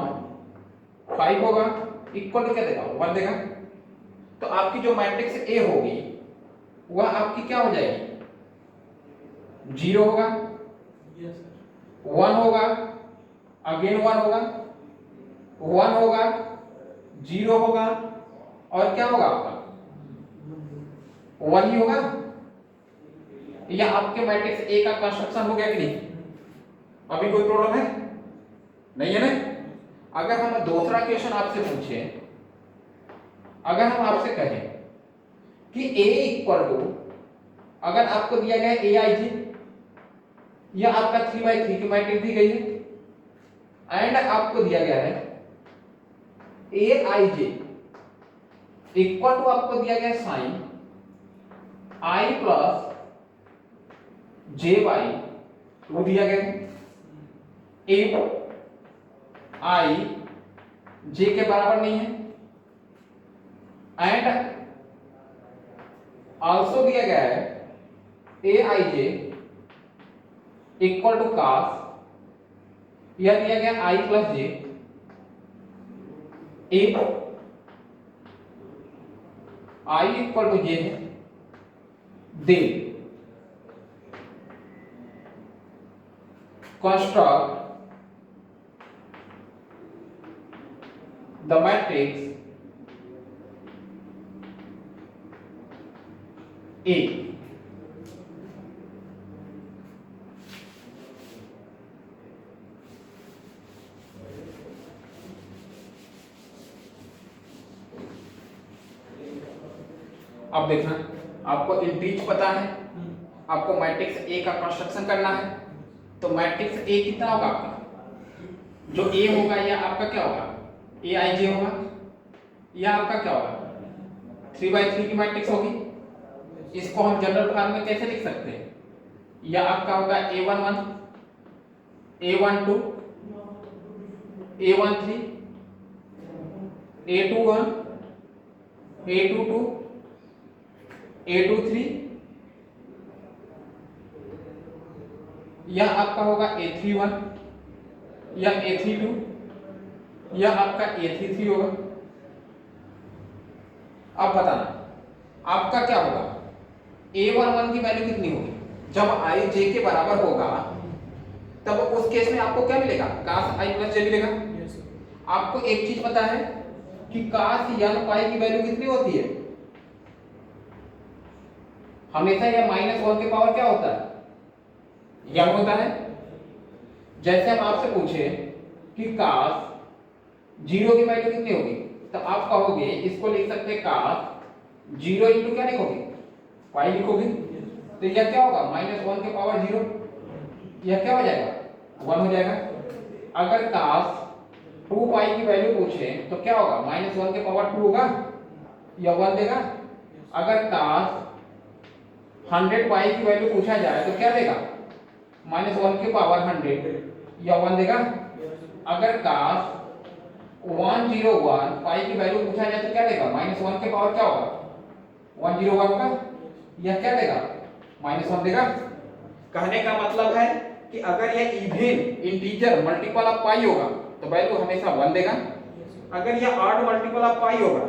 5 होगा, इक्वल टू क्या देगा, 1 देगा। तो आपकी जो मैट्रिक्स ए होगी वह आपकी क्या हो जाएगी, 0 होगा, Yes, sir. 1 होगा, अगेन 1 होगा, 1 होगा, 0 होगा, और क्या होगा आपका 1 ही होगा। यह आपके मैट्रिक्स ए का कंस्ट्रक्शन हो गया कि नहीं, अभी कोई प्रॉब्लम है, नहीं है ना। अगर हम दूसरा क्वेश्चन आपसे पूछे, अगर हम आपसे कहें कि a इक्वल टू, अगर आपको दिया गया है aij, यह आपका 3/3 की मैट्रिक्स दी गई है, एंड आपको दिया गया है aij इक्वल टू, आपको दिया गया है साइन i + j/2 दिया गया है। if i j के बराबर नहीं है, एंड आल्सो दिया गया है aij इक्वल टू cos, यह दिया गया i + j, if i equal to j है, then construct the matrix A। अब देखना, आपको इंटीज पता है, आपको मैट्रिक्स ए का कंस्ट्रक्शन करना है, तो मैट्रिक्स ए कितना होगा आपका, जो ए होगा यह आपका क्या होगा, aij होगा, यह आपका क्या होगा 3/3 की मैट्रिक्स होगी। इसको हम जनरल फॉर्म में कैसे लिख सकते हैं, यह आपका होगा a11 a12 a13 a21 a22 a23, यह आपका होगा a31, यह a32, यह आपका a33 होगा। अब बताना आपका क्या होगा, a11 की वैल्यू कितनी होगी, जब i j के बराबर होगा तब उस केस में आपको क्या मिलेगा, cos i + j मिलेगा। Yes, sir. आपको एक चीज पता है कि cos n पाई की वैल्यू कितनी होती है, हमेशा यह -1 के पावर क्या होता है, यह होता है। जैसे हम आपसे पूछे कि cos 0 की वैल्यू कितनी होगी, तो आप कहोगे, इसको लिख सकते हैं cos 0 इंटू क्या लिखोगे, पाई लिखोगे, तो यह क्या होगा -1 के पावर 0, यह क्या हो जाएगा 1 हो जाएगा। अगर cos 2 पाई की वैल्यू पूछे तो क्या होगा, -1 के पावर 2 होगा, यह 1 देगा। अगर cos 100 पाई की वैल्यू पूछा जाए तो क्या देगा, -1 के पावर 100, यह 1 देगा। अगर cos 101 पाई की वैल्यू पूछा जाए तो क्या देगा, -1 के पावर क्या होगा 101 होगा, यह क्या देगा -1 देगा। कहने का मतलब है कि अगर यह इवन इंटीजर मल्टीपल ऑफ पाई होगा तो वैल्यू हमेशा 1 देगा, अगर यह ऑड मल्टीपल ऑफ पाई होगा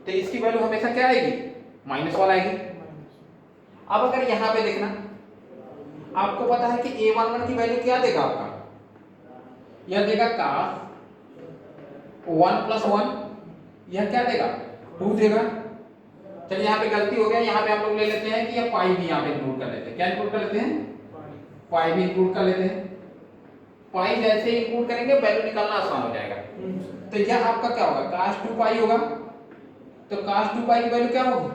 तो इसकी वैल्यू हमेशा क्या आएगी, -1 आएगी। अब अगर यहां पे देखना, आपको पता है कि a11 की वैल्यू क्या देगा आपका, यह देगा cos 1 + 1, यह क्या देगा 2 देगा। चलिए यहाँ पे गलती हो गया, यहाँ पे हम लोग ले लेते हैं कि यह पाई भी यहाँ पे इंक्लूड कर लेते हैं, क्या इंक्लूड कर लेते हैं, पाई भी इंक्लूड कर लेते हैं। पाई जैसे इंक्लूड करेंगे वैल्यू निकालना आसान हो जाएगा। तो यह आपका क्या होगा, cos 2 पाई होगा, तो cos 2 पाई की वैल्यू क्या होगी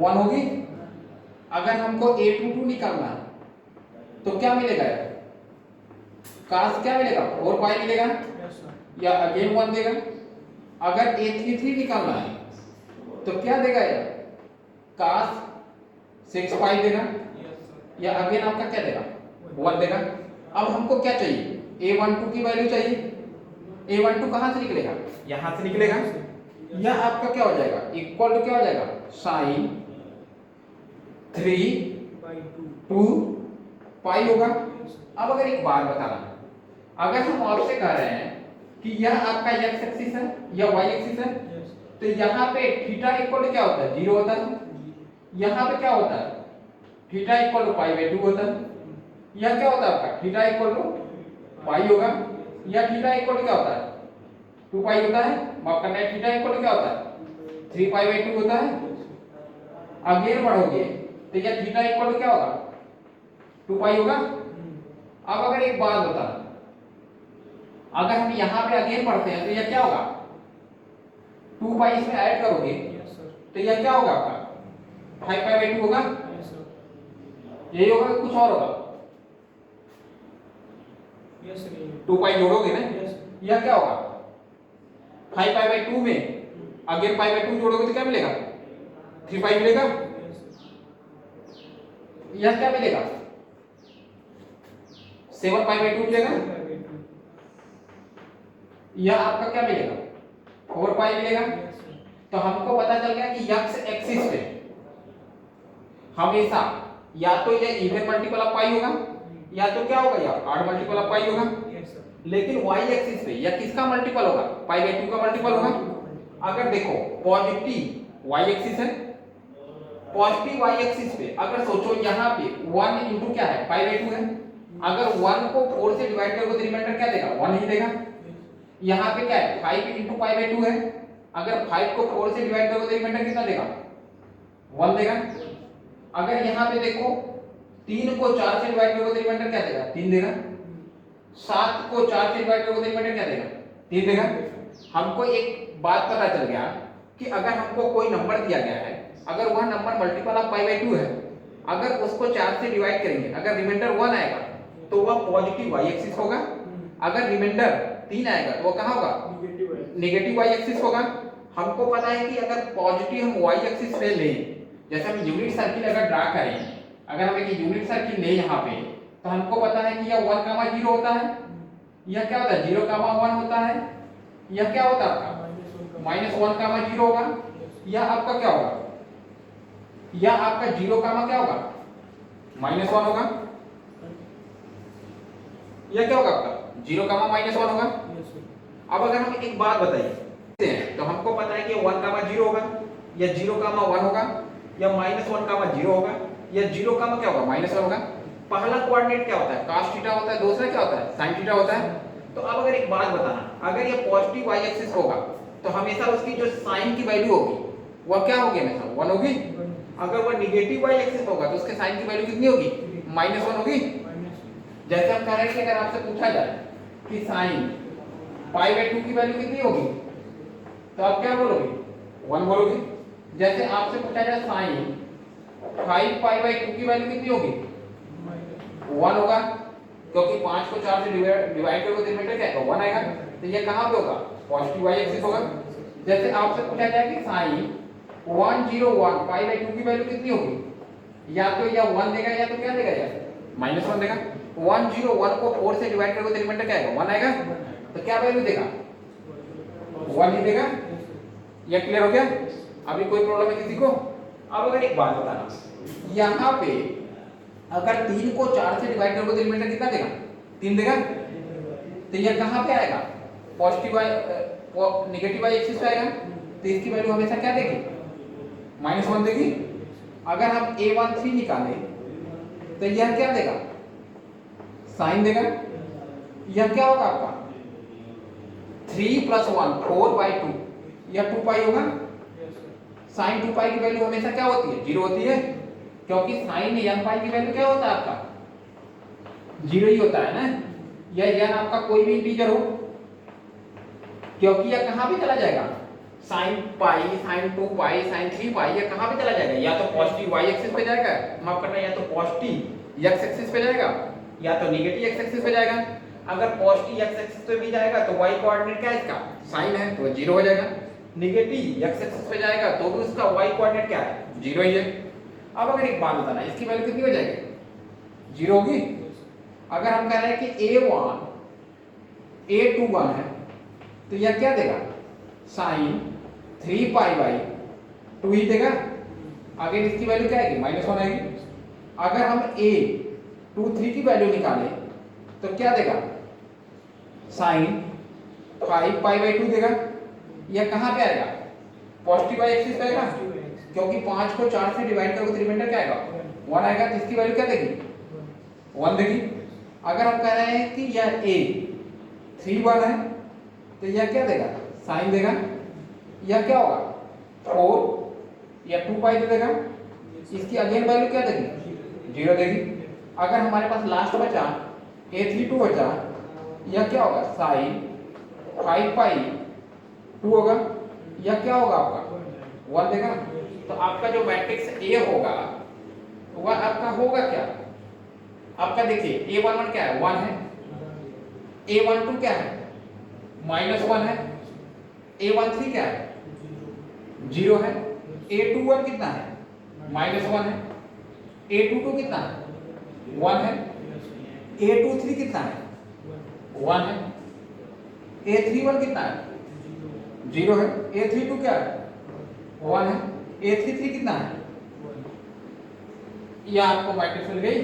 1 होगी। अगर हमको a22 निकालना है तो क्या मिलेगा यार, काश क्या मिलेगा 4 पाई मिलेगा Yes, sir. या अगेन 1 देगा। अगर a33 निकालना है तो क्या देगा यार, काश 6 पाई देगा Yes, sir. या अगेन आपका क्या देगा 1 देगा। अब हमको क्या चाहिए, a12 की वैल्यू चाहिए। a12 कहां से निकलेगा, यहां से निकलेगा। यह आपका क्या हो जाएगा, इक्वल टू क्या हो जाएगा, साइन 3 By 2. 2 पाई होगा। Yes, sir. अब अगर एक बात बताना, अगर हम आपसे कह रहे हैं कि यह आपका x एक्सिस है या y एक्सिस है, Yes. तो यहाँ पे थीटा इक्वल टू क्या होता है, 0 होता है। यहाँ पे क्या होता है, theta equal to pi by 2 होता है। यह क्या होता है आपका, थीटा इक्वल टू पाई होगा, या थीटा इक्वल टू क्या होता है 2 पाई होता है। माफ करना है, थीटा इक्वल टू क्या होता है 3 पाई बाई 2 होता है। अगेन बढ़ोगे तो यह थीटा इक्वल टू क्या होगा 2 पाई होगा। अब अगर एक बात बता, अगर हम यहाँ पे अगेन पढ़ते हैं तो यह क्या होगा 2 पाई इसमें ऐड करोगे Yes, sir. तो यह क्या होगा आपका 5 पाई बाई 2 होगा। Yes, sir. यही होगा कि कुछ और होगा, Yes, sir. 2 पाई जोड़ोगे ना, Yes, sir. यह क्या होगा 5 पाई बाई 2 में अगेन पाई बाई 2 जोड़ोगे तो क्या मिलेगा 3 पाई मिलेगा। Yes, sir. यह क्या मिलेगा 7 पाई बाई 2 मिलेगा। By 2. यह आपका क्या मिलेगा 4 पाई मिलेगा। Yes, sir. तो हमको पता चल गया कि x एक्सिस पे हमेशा या तो यह इवन मल्टीपल ऑफ पाई होगा या तो क्या होगा यार ऑड मल्टीपल ऑफ पाई होगा। Yes, sir. लेकिन y एक्सिस पे यह किसका मल्टीपल होगा, पाई बाई 2 का मल्टीपल होगा। अगर देखो पॉजिटिव y एक्सिस है, पॉजिटिव y एक्सिस पे अगर सोचो यहाँ पे 1 इंटू क्या है पाई बाई 2 है, अगर 1 को 4 से डिवाइड करोगे तो रिमाइंडर क्या देगा 1 ही देगा। यहाँ पे क्या है 5 इंटू पाई बाई 2 है, अगर 5 को 4 से डिवाइड करोगे तो रिमाइंडर कितना देगा 1 देगा। अगर यहाँ पे देखो 3 को 4 से डिवाइड करोगे तो रिमाइंडर क्या देगा 3 देगा। 7 को 4 से डिवाइड करोगे तो रिमाइंडर क्या देगा 3 देगा। हमको एक बात पता चल गया कि अगर हमको कोई नंबर दिया गया है, अगर वह number multiple of pi by 2 है, अगर उसको 4 से डिवाइड करेंगे, अगर रिमाइंडर 1 आएगा तो वह पॉजिटिव y एक्सिस होगा। अगर रिमाइंडर 3 आएगा तो वो कहां होगा Negative by. Negative y axis होगा। हमको पता है कि अगर पॉजिटिव हम y एक्सिस पे लें, जैसे हम यूनिट सर्किल अगर ड्रा करें, अगर हम एक यूनिट सर्किल लें यहाँ पे, तो हमको पता है कि यह 1 कामा 0 होता है, यह क्या होता है 0 कामा 1 होता है, यह क्या होता है आपका -1 कामा 0 होगा, यह आपका क्या होगा, यह आपका 0 कामा क्या होगा -1 होगा। यह क्या होगा आपका 0 कामा -1 होगा। Yes, sir. अब अगर हम एक बात बताइए तो हमको पता है कि 1 कामा 0 होगा या 0 कामा 1 होगा या -1 कामा 0 होगा या 0 कामा क्या होगा -1 होगा। पहला कोऑर्डिनेट क्या होता है cos थीटा होता है, दूसरा क्या होता है sin थीटा होता है। तो अब अगर एक बात बताना, अगर ये पॉजिटिव y एक्सिस होगा तो हमेशा उसकी जो sin की वैल्यू होगी वह क्या होगी हमेशा 1 होगी। अगर वह नेगेटिव y एक्सिस होगा तो उसके sin की वैल्यू कितनी होगी -1 होगी। Minus. जैसे हम कह रहे हैं कि अगर आपसे पूछा जाए कि sin पाई बाई 2 की वैल्यू कितनी होगी तो आप क्या बोलोगे 1 बोलोगे। जैसे आपसे पूछा जाए sin 5 पाई बाई 2 की वैल्यू कितनी होगी Minus. 1 होगा, क्योंकि 5 को 4 से डिवाइड करोगे तो रिमाइंडर क्या आएगा 1 आएगा। तो ये कहां पे होगा पॉजिटिव y एक्सिस होगा। जैसे आपसे पूछा जाए कि sin 101 पाई बाई 2 की वैल्यू कितनी होगी, या तो यह 1 देगा या तो क्या देगा यार -1 देगा। 101 को 4 से डिवाइड करोगे तो रिमाइंडर क्या आएगा 1 आएगा। तो क्या वैल्यू देगा 1 ही देगा। ये क्लियर हो गया, अभी कोई प्रॉब्लम है किसी को। अब अगर एक बात बताना, यहाँ पे अगर 3 को 4 से डिवाइड करोगे तो रिमाइंडर कितना देगा 3 देगा। तो ये कहाँ पे आएगा positive y negative y axis पे आएगा, तो इसकी वैल्यू हमेशा क्या देगी -1 देगी। अगर हम a13 निकालें तो यह क्या देगा साइन देगा। यह क्या होगा आपका 3 + 1 4/2, यह 2 पाई होगा। Yes, sir. साइन 2 पाई की वैल्यू हमेशा क्या होती है 0 होती है, क्योंकि साइन n पाई की वैल्यू क्या होता है आपका 0 ही होता है ना। यह n आपका कोई भी इंटीजर हो, क्योंकि यह कहां पे चला जाएगा sin पाई sin 2 पाई sin 3 पाई, यह कहां पे चला जाएगा या तो पॉजिटिव y एक्सिस पे जाएगा, माफ करना, या तो पॉजिटिव x एक्सिस पे जाएगा या तो नेगेटिव एक्स एक्सिस पे जाएगा, अगर पॉजिटिव एक्स एक्सिस पे भी जाएगा तो y कोऑर्डिनेट क्या है इसका साइन है तो 0 हो जाएगा, नेगेटिव एक्स एक्सिस पे जाएगा तो भी उसका y कोऑर्डिनेट क्या है 0 ही है। अब अगर एक बात बताना, इसकी वैल्यू कितनी हो जाएगी 0 होगी। अगर हम कह रहे हैं कि a1 a21 है तो यह क्या देगा साइन 3 पाई बाई 2 ही देगा। आगे इसकी वैल्यू क्या आएगी -1 आएगी। अगर हम a23 की वैल्यू निकालें तो क्या देगा साइन 5 पाई बाई 2 देगा। यह कहाँ पे आएगा पॉजिटिव वाई एक्सिस पे आएगा, क्योंकि 5 को 4 से डिवाइड करोगे तो रिमाइंडर क्या आएगा 1 आएगा, तो इसकी वैल्यू क्या देगी 1 देगी। अगर हम कह रहे हैं कि यह a31 है तो यह क्या देगा साइन देगा, यह क्या होगा 4 या 2 पाई देगा, इसकी अगेन वैल्यू क्या देगी 0 देगी। अगर हमारे पास लास्ट बचा a32 बचा, यह क्या होगा साइन 5 पाई 2 होगा, यह क्या होगा आपका 1 देगा। तो आपका जो मैट्रिक्स A होगा वह आपका होगा क्या, आपका देखिए a11 क्या है 1 है, a12 क्या है -1 है, a13 क्या है 0 है, a21 कितना है -1 है, a22 कितना है 1 है, a23 कितना है 1 है, a31 कितना है 0 है, a32 क्या है 1 है, a33 कितना है, यह आपको मैट्रिक्स मिल गई।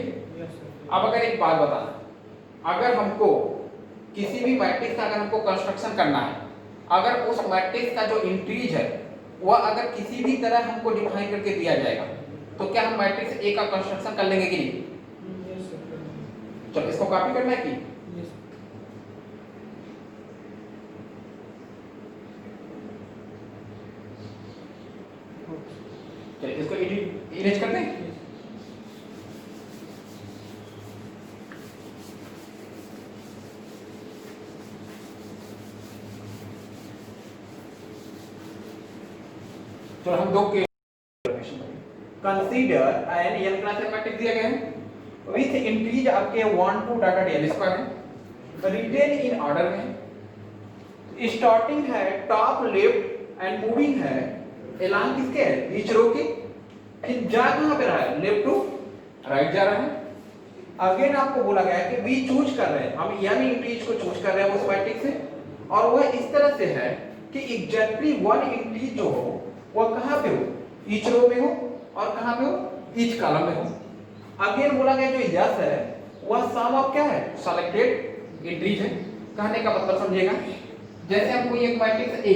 अब अगर एक बात बताना, अगर हमको किसी भी मैट्रिक्स का अगर हमको कंस्ट्रक्शन करना है, अगर उस मैट्रिक्स का जो इंटीज है वह अगर किसी भी तरह हमको डिफाइन करके दिया जाएगा तो क्या हम मैट्रिक्स ए का कंस्ट्रक्शन कर लेंगे कि नहीं। चलो इसको कॉपी करना है कि चलिए इसको एडिट इरेज कर दें। तो हम दो के consider n n cross matrix दिया गया है विथ इंटीज आपके 1 to डाटा डीएल स्क्वायर है, रिटेन इन ऑर्डर में, स्टार्टिंग है टॉप लेफ्ट एंड मूविंग है एलॉन्ग किसके बीच रो के, फिर जा कहां पे रहा है लेफ्ट टू राइट जा रहा है। अगेन आपको बोला गया है कि वी चूज कर रहे हैं, हम यानी इंटीज को चूज कर रहे हैं उस मैट्रिक्स से, और वह इस तरह से है कि एग्जैक्टली वन इंटीज जो हो वह कहां पे हो ईच रो में हो और कहां पे हो ईच कॉलम में हो। अगेन बोला गया जो यस है वह सम ऑफ क्या है सेलेक्टेड इंटीज है। कहने का मतलब समझिएगा, जैसे हम कोई एक मैट्रिक्स ए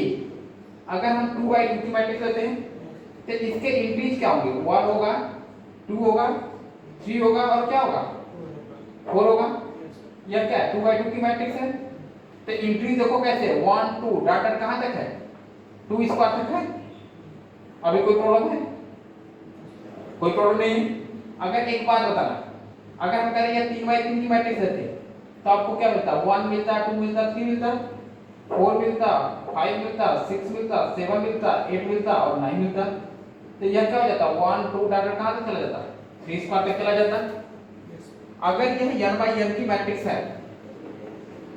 अगर हम 2 की मैट्रिक्स लेते हैं तो इसके इंटीज क्या होंगे 1 होगा 2 होगा 3 होगा और क्या होगा 4 होगा। यह क्या है 2 की मैट्रिक्स है तो इंटीज देखो कैसे 1 2 डाटा कहां तक है 2 स्क्वायर तक है। अभी कोई प्रॉब्लम है, कोई प्रॉब्लम नहीं है। अगर एक बात बताना, अगर हम करें ये 3 की मैट्रिक्स लेते तो आपको क्या मिलता 1 मिलता 2 मिलता 3 मिलता 4 मिलता 5 मिलता 6 मिलता 7 मिलता 8 मिलता और 9 मिलता। तो यह क्या हो जाता 1 2 डाटा कहां तक चला जाता 3 स्क्वायर तक चला जाता। अगर यह n बाई n की मैट्रिक्स है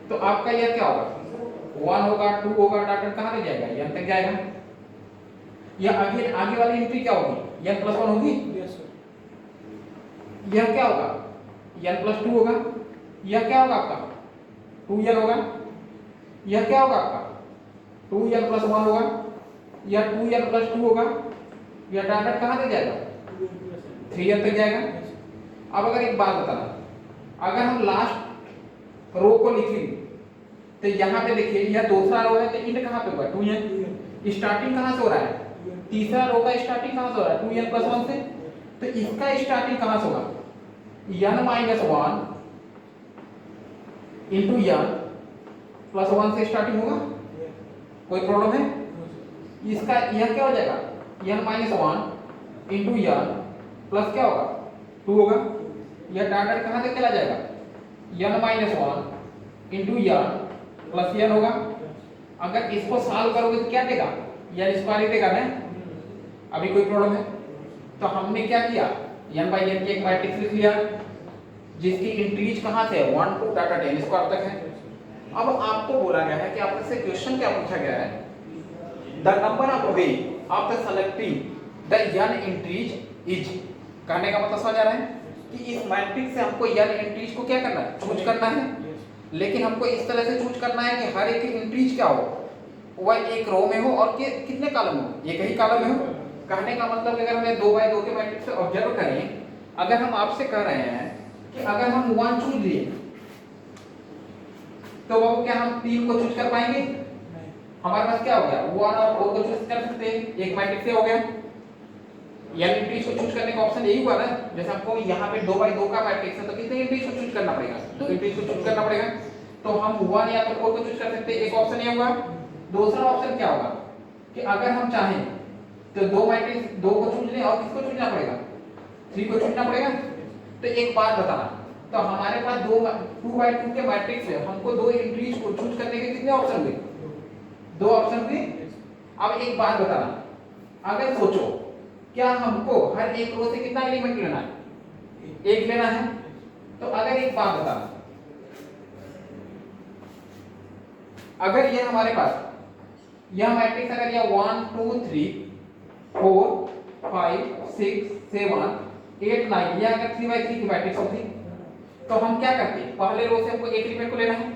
तो आपका यह क्या होगा 1 होगा 2 होगा डाटा कहां तक जाएगा n तक जाएगा। यह आगे वाली एंट्री क्या होगी n + 1 होगी, यह क्या होगा n + 2 होगा, यह क्या होगा आपका 2n होगा, यह क्या होगा आपका 2n + 1 होगा, यह 2n + 2 होगा, यह डाटा कहां तक जाएगा 3n तक जाएगा। अब अगर एक बात बताना, अगर हम लास्ट रो को लिखेंगे तो यहाँ पे देखिए यह दूसरा रो है तो इंड कहां पे होगा 2n, स्टार्टिंग कहां से हो रहा है तीसरा रो का स्टार्टिंग कहां से हो रहा है 2n + 1 से, तो इसका स्टार्टिंग कहां से होगा n - 1 into n + 1 से स्टार्टिंग होगा। कोई प्रॉब्लम है, इसका यह क्या हो जाएगा n - 1 into n प्लस क्या होगा 2 होगा। यह डाटा कहां तक चला जाएगा n - 1 into n plus n होगा। अगर इसको सॉल्व करोगे तो क्या देगा n स्क्वायर देगा ना। अभी कोई प्रॉब्लम है, तो हमने क्या किया n बाई n की एक मैट्रिक्स लिख लिया जिसकी इंट्रीज कहाँ से है 1 टू डाटा 10 स्क्वायर तक है। अब आपको बोला गया है कि आपसे क्वेश्चन क्या पूछा गया है, the number of way after selecting the n entries is. कहने का मतलब समझ आ रहा है कि इस मैट्रिक्स से हमको n एंट्रीज को क्या करना है, चूज करना है। लेकिन हमको इस तरह से चूज करना है कि हर एक एंट्रीज क्या हो, वह एक रो में हो और कितने कॉलम हो, एक ही कॉलम में हो। कहने का मतलब अगर हमें 2 बाय 2 के मैट्रिक्स से ऑब्जर्व करें, अगर हम आपसे कह रहे हैं कि अगर हम 1 चूज लिए तो वो क्या हम 3 को चूज कर पाएंगे? हमारे पास क्या हो गया, 1 और 4 को चूज कर सकते हैं, एक मैट्रिक्स से हो गया। n एंट्रीज को चूज करने का ऑप्शन यही हुआ ना, जैसे हमको यहाँ पे 2 बाय 2 का मैट्रिक्स है तो कितने एंट्रीज को चूज करना पड़ेगा, 2 एंट्रीज को चूज करना पड़ेगा। तो हम 1 या तो 4 को चूज कर सकते हैं, एक ऑप्शन ये हुआ। दूसरा ऑप्शन क्या होगा कि अगर हम चाहें तो 2 मैट्रिक्स 2 को चूज लें और किसको चुनना पड़ेगा, 3 को चुनना पड़ेगा। तो एक बात बताना, तो हमारे पास 2 बाय 2 के मैट्रिक्स है, हमको 2 एंट्रीज को चूज करने के कितने ऑप्शन हुए, 2 ऑप्शन हुए। अब एक बात बताना, अगर सोचो क्या हमको हर एक रो से कितना एलिमेंट लेना है, एक लेना है। तो अगर एक बात बताना, अगर ये हमारे पास यह मैट्रिक्स अगर यह 1 2 3 4 5 6 7 8 9 यह अगर 3 बाय 3 की मैट्रिक्स होती तो हम क्या करते, पहले रो से हमको एक एलिमेंट को लेना है।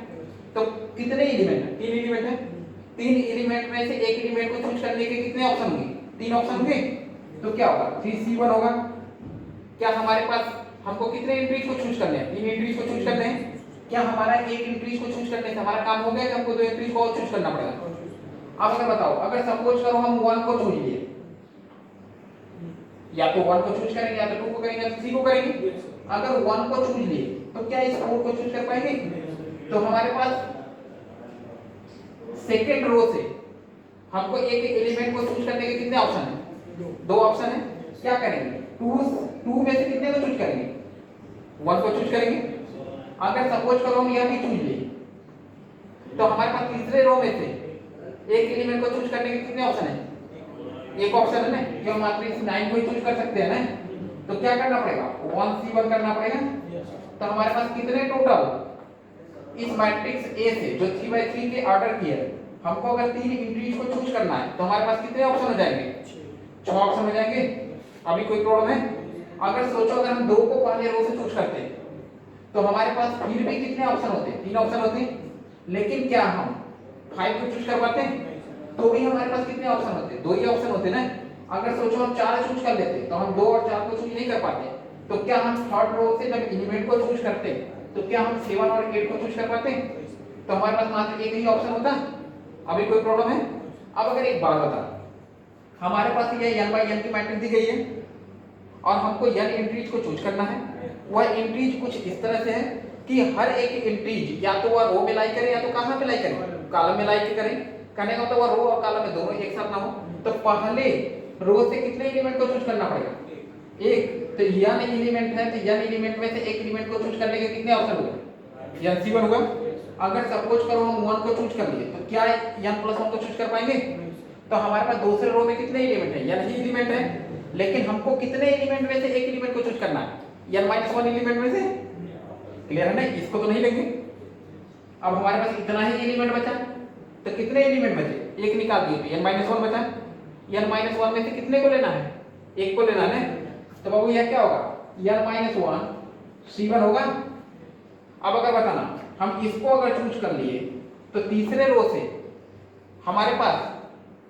तो कितने एलिमेंट है, 3 एलिमेंट है। 3 एलिमेंट में से एक एलिमेंट को चूज करने के कितने ऑप्शन होंगे, 3 ऑप्शन होंगे। तो क्या होगा 3c1 होगा। क्या हमारे पास हमको कितने एंट्रीज को चूज करने हैं, 3 एंट्रीज को चूज करने हैं। क्या हमारा एक एंट्रीज को चूज करने से हमारा काम हो गया कि हमको 2 एंट्रीज को और चूज करना पड़ेगा। अब अगर बताओ, अगर सपोज करो हम 1 को चूज लिए, या तो 1 को चूज करेंगे या तो 2 को करेंगे या तो 3 को करेंगे। अगर 1 को चूज लिए तो क्या इस 4 को चूज कर पाएंगे। तो हमारे पास सेकंड रो से हमको एक एलिमेंट को चूज करने के कितने ऑप्शन है, 2 ऑप्शन है। क्या करेंगे, 2 में से कितने को चूज करेंगे, 1 को चूज करेंगे। अगर सपोज करो हम यह भी चूज लिए तो हमारे पास तीसरे रो में से एक एलिमेंट को चूज करने के कितने ऑप्शन है, एक ऑप्शन है ना, कि हम मात्र इस 9 को ही चूज कर सकते हैं ना। तो क्या करना पड़ेगा, 1c1 करना पड़ेगा। तो हमारे पास कितने टोटल इस मैट्रिक्स A से जो 3 बाय 3 के ऑर्डर की है, हमको अगर 3 एंट्रीज को चूज करना है तो हमारे पास कितने ऑप्शन हो जाएंगे, 6 ऑप्शन हो जाएंगे। अभी कोई प्रॉब्लम है। अगर सोचो अगर हम 2 को पहले रो से चूज करते हैं तो हमारे पास फिर भी कितने ऑप्शन होते, 3 ऑप्शन होते। लेकिन क्या हम 5 को चूज कर पाते तो भी हमारे पास कितने ऑप्शन होते, 2 ही ऑप्शन होते ना। अगर सोचो हम 4 चूज कर लेते तो हम 2 और 4 को चूज नहीं कर पाते। तो क्या हम थर्ड रो से जब एलिमेंट को चूज करते तो क्या हम 7 और 8 को चूज कर पाते। तो हमारे पास मात्र एक ही ऑप्शन होता। अभी कोई प्रॉब्लम है। अब अगर एक बात बता, हमारे पास ये n बाय n की मैट्रिक्स दी गई है और हमको n एंट्रीज को चूज करना है। वह एंट्रीज कुछ इस तरह से है कि हर एक एंट्रीज या तो वह रो में लाई करे या तो कहां पे लाई करे, कॉलम में लाई के करे। कहने का मतलब वह रो और कॉलम में दोनों एक साथ ना हो। तो पहले रो से कितने एलिमेंट को चूज करना पड़ेगा, एक। तो n एलिमेंट है तो n एलिमेंट में से एक एलिमेंट को चूज करने के कितने ऑप्शन हुए, n c1 होगा। अगर सपोज करो हम 1 को चूज कर लिए तो क्या n + 1 को चूज कर पाएंगे। तो हमारे पास दूसरे रो में कितने एलिमेंट है, n ही एलिमेंट है। लेकिन हमको कितने एलिमेंट में से एक एलिमेंट को चूज करना है, n - 1 एलिमेंट में से। क्लियर है ना, इसको तो नहीं लेंगे। अब हमारे पास इतना ही एलिमेंट बचा तो कितने एलिमेंट बचे, एक निकाल दिए तो n - 1 बचा। n - 1 में से कितने को लेना है, एक को लेना है। तो बाबू यह क्या होगा, n - 1 c1 होगा। अब अगर बताना हम इसको अगर चूज कर लिए तो तीसरे रो से हमारे पास,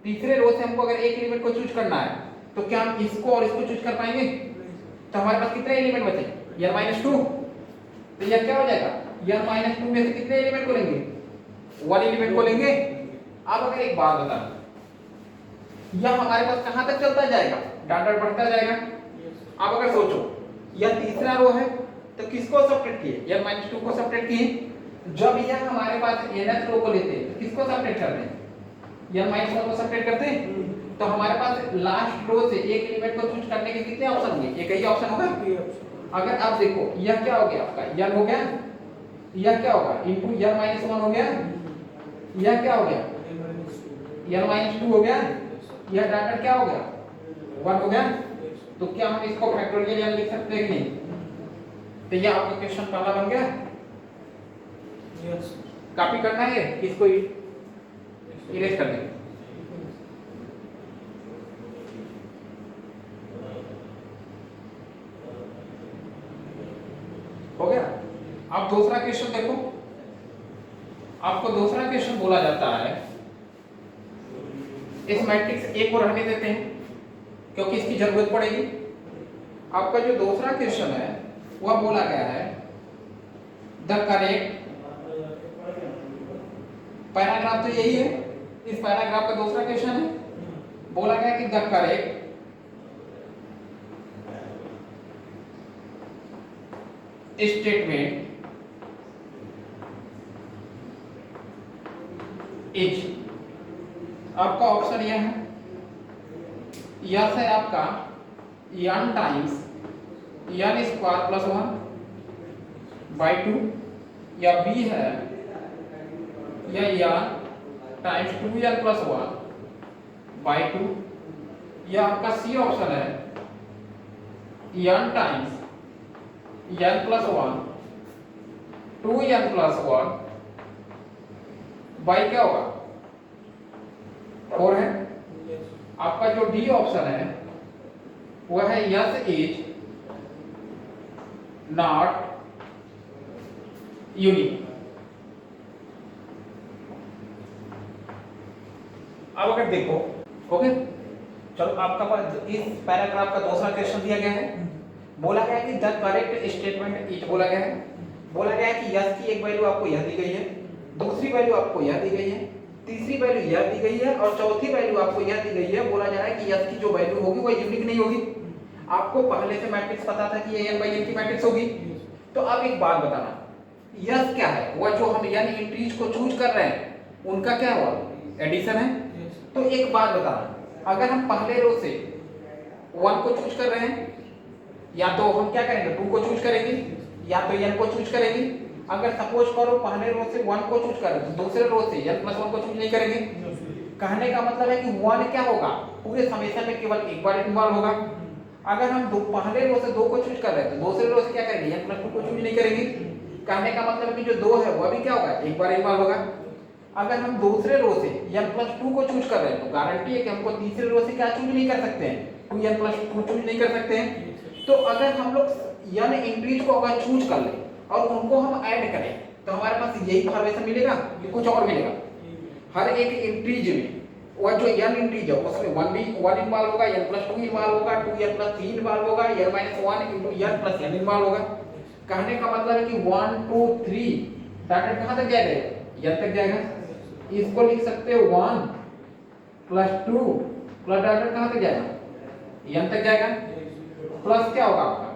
तीसरे रो से हमको अगर एक एलिमेंट को चूज करना है तो क्या हम इसको और इसको चूज कर पाएंगे। तो हमारे पास कितने एलिमेंट बचे, n - 2। तो यह क्या हो जाएगा, n - 2 में से कितने एलिमेंट को लेंगे, 1 एलिमेंट को लेंगे। अब अगर एक बात बता, यह हमारे पास कहां तक चलता जाएगा, डाटा बढ़ता जाएगा। अब अगर सोचो यह तीसरा रो है तो किसको सब्ट्रैक्ट किए, n - 2 को सब्ट्रैक्ट किए। जब यह हमारे पास nth रो को लेते हैं तो किसको सब्ट्रैक्ट करते हैं, n - 1 को सब्ट्रैक्ट करते हैं। तो हमारे पास लास्ट रो से एक एलिमेंट को चूज करने के कितने ऑप्शन होंगे, एक ही ऑप्शन होगा। अगर आप देखो यह क्या हो गया आपका, n हो गया, यह क्या होगा इनटू n - 1 हो गया, यह क्या हो गया n - 2 हो गया, यह डाटा क्या हो गया 1 हो गया। तो क्या हम इसको फैक्टोरियल n लिख सकते हैं कि नहीं, तो ये आपका क्वेश्चन पहला बन गया। Yes. कॉपी करना है कि इसको इरेज कर देंगे? हो गया। अब दूसरा क्वेश्चन देखो, आपको दूसरा क्वेश्चन बोला जाता है, इस मैट्रिक्स ए को रहने देते हैं क्योंकि इसकी जरूरत पड़ेगी। आपका जो दूसरा क्वेश्चन है वह बोला गया है द करेक्ट, पैराग्राफ तो यही है, इस पैराग्राफ का दूसरा क्वेश्चन है, बोला गया कि द करेक्ट स्टेटमेंट इज, आपका ऑप्शन यह है, यस है आपका n times n square plus 1 by 2, या बी है या n times 2n plus 1 by 2, या आपका सी ऑप्शन है n times n plus 1 2n plus 1 by क्या होगा 4 है। आपका जो डी ऑप्शन है वह है यस इज नॉट यूनिक। अब अगर देखो, ओके चलो, आपका पास इस पैराग्राफ का दूसरा क्वेश्चन दिया गया है, बोला गया है कि द करेक्ट स्टेटमेंट इज, बोला गया है कि यस की एक वैल्यू आपको यह दी गई है, दूसरी वैल्यू आपको यह दी गई है, तीसरी वैल्यू यह दी गई है और चौथी वैल्यू आपको यह दी गई है। बोला जा रहा है कि यस की जो वैल्यू होगी वह यूनिक नहीं होगी। आपको पहले से मैट्रिक्स पता था कि ये n बाई n की मैट्रिक्स होगी। तो अब एक बात बताना, यस क्या है, वह जो हम n एंट्रीज को चूज कर रहे हैं उनका क्या हुआ, एडिशन है। तो एक बात बताना, अगर हम पहले रो से 1 को चूज कर रहे हैं, या तो हम क्या करेंगे 2 को चूज करेंगे, या तो n को चूज करेंगे। अगर सपोज करो पहले रो से 1 को चूज करें तो दूसरे रो से n प्लस 1 को चूज नहीं करेंगे। कहने का मतलब है कि 1 क्या होगा, पूरे समेशन में केवल एक बार इन्वॉल्व होगा। अगर हम पहले रो से 2 को चूज कर रहे हैं तो दूसरे रो से क्या करेंगे, n प्लस 2 को चूज नहीं करेंगे। कहने का मतलब है कि जो 2 है वह भी क्या होगा, एक बार इन्वॉल्व होगा। अगर हम दूसरे रो से n प्लस 2 को चूज कर रहे हैं तो गारंटी है कि हमको तीसरे रो से क्या चूज नहीं कर सकते हैं, 2n प्लस 2 चूज नहीं कर सकते हैं। तो अगर हम लोग n एंट्रीज को अगर चूज कर लें और उनको हम ऐड करें तो हमारे पास यही फॉर्मेशन मिलेगा कि कुछ और मिलेगा। हर एक एंट्रीज में वह जो n एंट्रीज है उसमें 1 इन्वॉल्व होगा, n प्लस 2 इन्वॉल्व होगा, 2n प्लस 3 इन्वॉल्व होगा, n minus 1 into n plus n involve होगा। कहने का मतलब है कि 1 2 3 डाटा कहां तक जाएगा, n तक जाएगा। इसको लिख सकते हो 1 प्लस 2 प्लस डाटा कहां तक जाएगा, n तक जाएगा। प्लस क्या होगा आपका,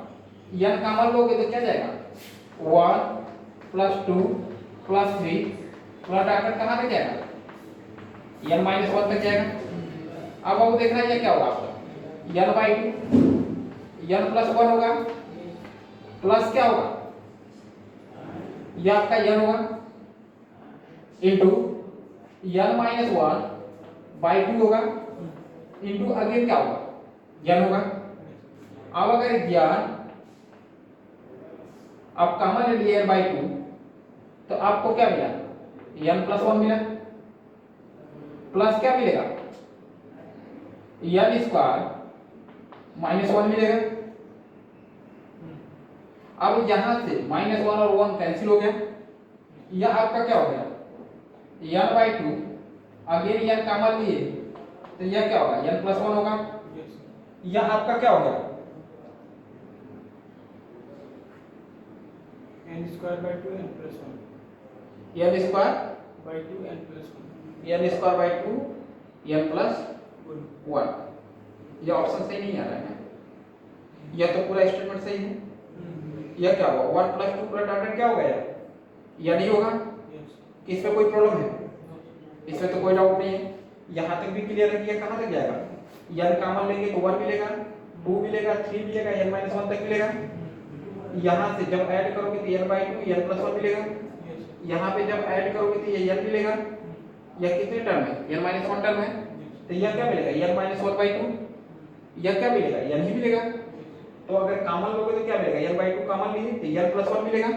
n कॉमन लोगे तो क्या जाएगा 1 प्लस 2 प्लस 3 प्लस डाटा कहां तक जाएगा, n माइनस 1 तक जाएगा। अब आपको देखना है ये क्या होगा आपका n बाई 2, n प्लस 1 होगा, प्लस क्या होगा, ये आपका n होगा, इंटू n माइनस 1 बाई 2 होगा, इंटू अगेन क्या होगा n होगा। अब अगर n आप कॉमन ले लिए n बाई 2 तो आपको क्या मिला, n प्लस 1 मिला, प्लस क्या मिलेगा n स्क्वायर माइनस 1 मिलेगा। अब यहां से माइनस 1 और 1 कैंसिल हो गया, यह आपका क्या हो गया n by 2, again n common लिए तो यह क्या होगा n प्लस 1 होगा। यह आपका क्या हो गया n square by 2 n plus 1 n square by 2 n plus 1 n square by 2 n plus 1 1। यह ऑप्शन सही नहीं आ रहा है, यह तो पूरा स्टेटमेंट सही है। यह क्या होगा 1 प्लस 2 प्लस डाटा क्या होगा यार, यह नहीं होगा। yes इसमें कोई प्रॉब्लम है, इसमें तो कोई डाउट नहीं है। यहाँ तक भी क्लियर है कि यह कहाँ तक जाएगा, n कॉमन लेंगे तो 1 मिलेगा, 2 मिलेगा, 3 मिलेगा, n माइनस 1 तक मिलेगा। यहाँ से जब ऐड करोगे तो n बाई 2 n प्लस 1 मिलेगा, यहाँ पे जब ऐड करोगे तो ये n मिलेगा। यह कितने टर्म है, n माइनस 1 टर्म है, तो यह क्या मिलेगा n माइनस 1 बाई 2, यह क्या मिलेगा n ही मिलेगा। तो अगर कॉमन लोगे तो क्या मिलेगा, n by 2 कॉमन लीजिए तो n plus 1 मिलेगा,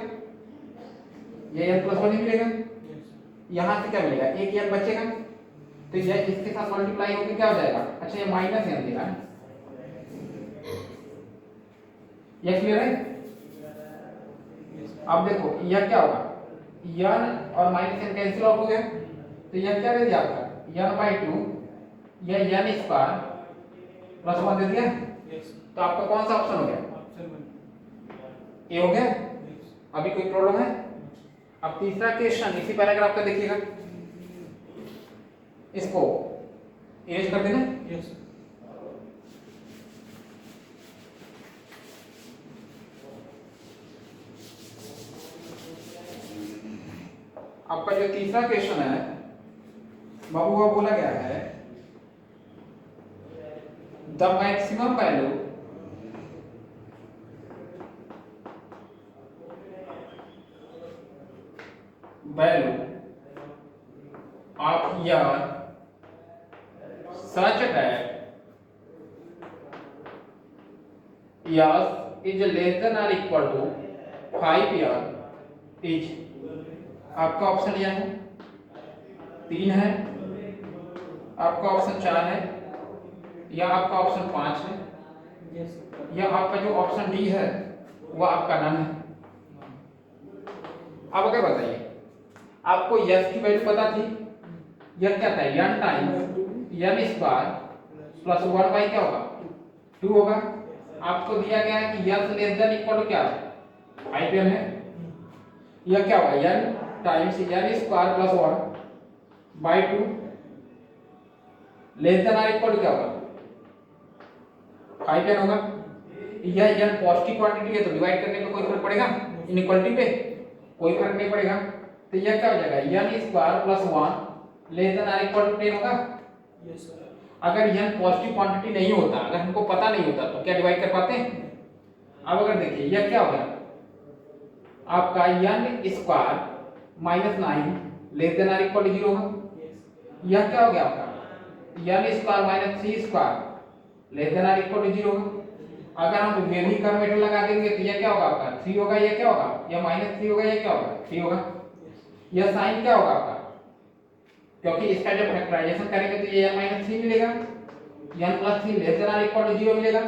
ये n plus 1 ही मिलेगा। यहाँ से क्या मिलेगा, एक n बचेगा तो यह इसके साथ मल्टीप्लाई होकर क्या हो जाएगा, अच्छा ये माइनस n देगा, यह क्लियर है। अब देखो यह क्या होगा, n और माइनस n कैंसिल आउट हो गया तो यह क्या दे दिया आपका n by 2, यह n स्क्वायर प्लस 1 दे दिया। तो आपका कौन सा ऑप्शन हो गया, ए हो गया। अभी कोई प्रॉब्लम है। अब तीसरा क्वेश्चन इसी पैराग्राफ का देखिएगा, इसको इरेज कर देना। आपका जो तीसरा क्वेश्चन है बाबू का बोला गया है the maximum value of yarn such that yarn is less than or equal to 5 yarn is, आपका ऑप्शन यह है 3 है, आपका ऑप्शन 4 है, या आपका ऑप्शन 5 है, या आपका जो ऑप्शन डी है वह आपका नन है। अब अगर बताइए आपको यस की वैल्यू पता थी, यह क्या था n time n square plus 1 by क्या होगा 2 होगा। आपको दिया गया है कि n less than equal to क्या है 5n है, यह क्या होगा n times n square plus 1 by 2 less than और इक्वल टू क्या होगा 5n होगा। यह n पॉजिटिव क्वांटिटी है तो डिवाइड करने पे कोई फर्क पड़ेगा, इनइक्वालिटी पे कोई फर्क नहीं पड़ेगा। तो यह क्या हो जाएगा n square plus 1 less than और इक्वल टू 10 होगा। अगर n पॉजिटिव क्वांटिटी नहीं होता, अगर हमको पता नहीं होता तो क्या डिवाइड कर पाते हैं। अब अगर देखिए यह क्या होगा आपका n square minus 9 less than और इक्वल टू 0 होगा। यह क्या हो गया आपका n square minus 3 square less than और इक्वल टू 0 होगा। अगर हम वेरिएबल मेथड लगा देंगे तो यह क्या होगा आपका 3 होगा, यह क्या होगा यह माइनस 3 होगा, यह क्या होगा 3 होगा। यह साइन क्या होगा आपका, क्योंकि इसका जब फैक्टराइजेशन करेंगे तो ये n माइनस 3 मिलेगा, n प्लस 3 लेस देन और इक्वल टू 0 मिलेगा।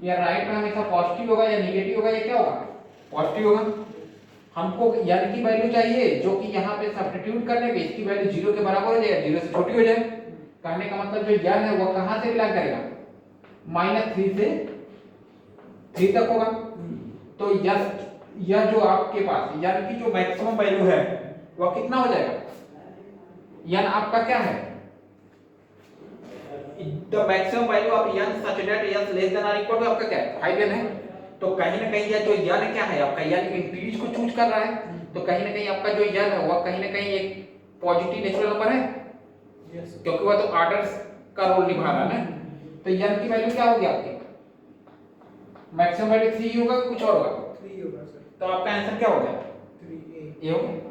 यह राइट में हमेशा पॉजिटिव होगा या नेगेटिव होगा, ये क्या होगा पॉजिटिव होगा। हमको n की वैल्यू चाहिए जो कि यहाँ पे सब्स्टिट्यूट करने पे इसकी वैल्यू 0 के बराबर हो जाए, 0 से छोटी हो जाए। कहने का मतलब जो n है वो कहाँ से बिलोंग करेगा -3 से 3 तक होगा। तो यह जो आपके पास n की जो मैक्सिमम वैल्यू है वह कितना हो जाएगा, n आपका क्या है the maximum value of n such that n less than और इक्वल टू आपका क्या है 5n है। तो कहीं ना कहीं यह जो n क्या है आपका n इंक्रीज को चूज कर रहा है, तो कहीं ना कहीं आपका जो n है वह कहीं ना कहीं एक पॉजिटिव नेचुरल नंबर है, क्योंकि वह तो ऑर्डर्स का रोल निभा रहा है ना। तो n की वैल्यू क्या होगी आपकी मैक्सिमम वैल्यू 3 होगा कुछ और होगा 3 होगा सर, तो आपका आंसर क्या हो गया 3a ये होगा।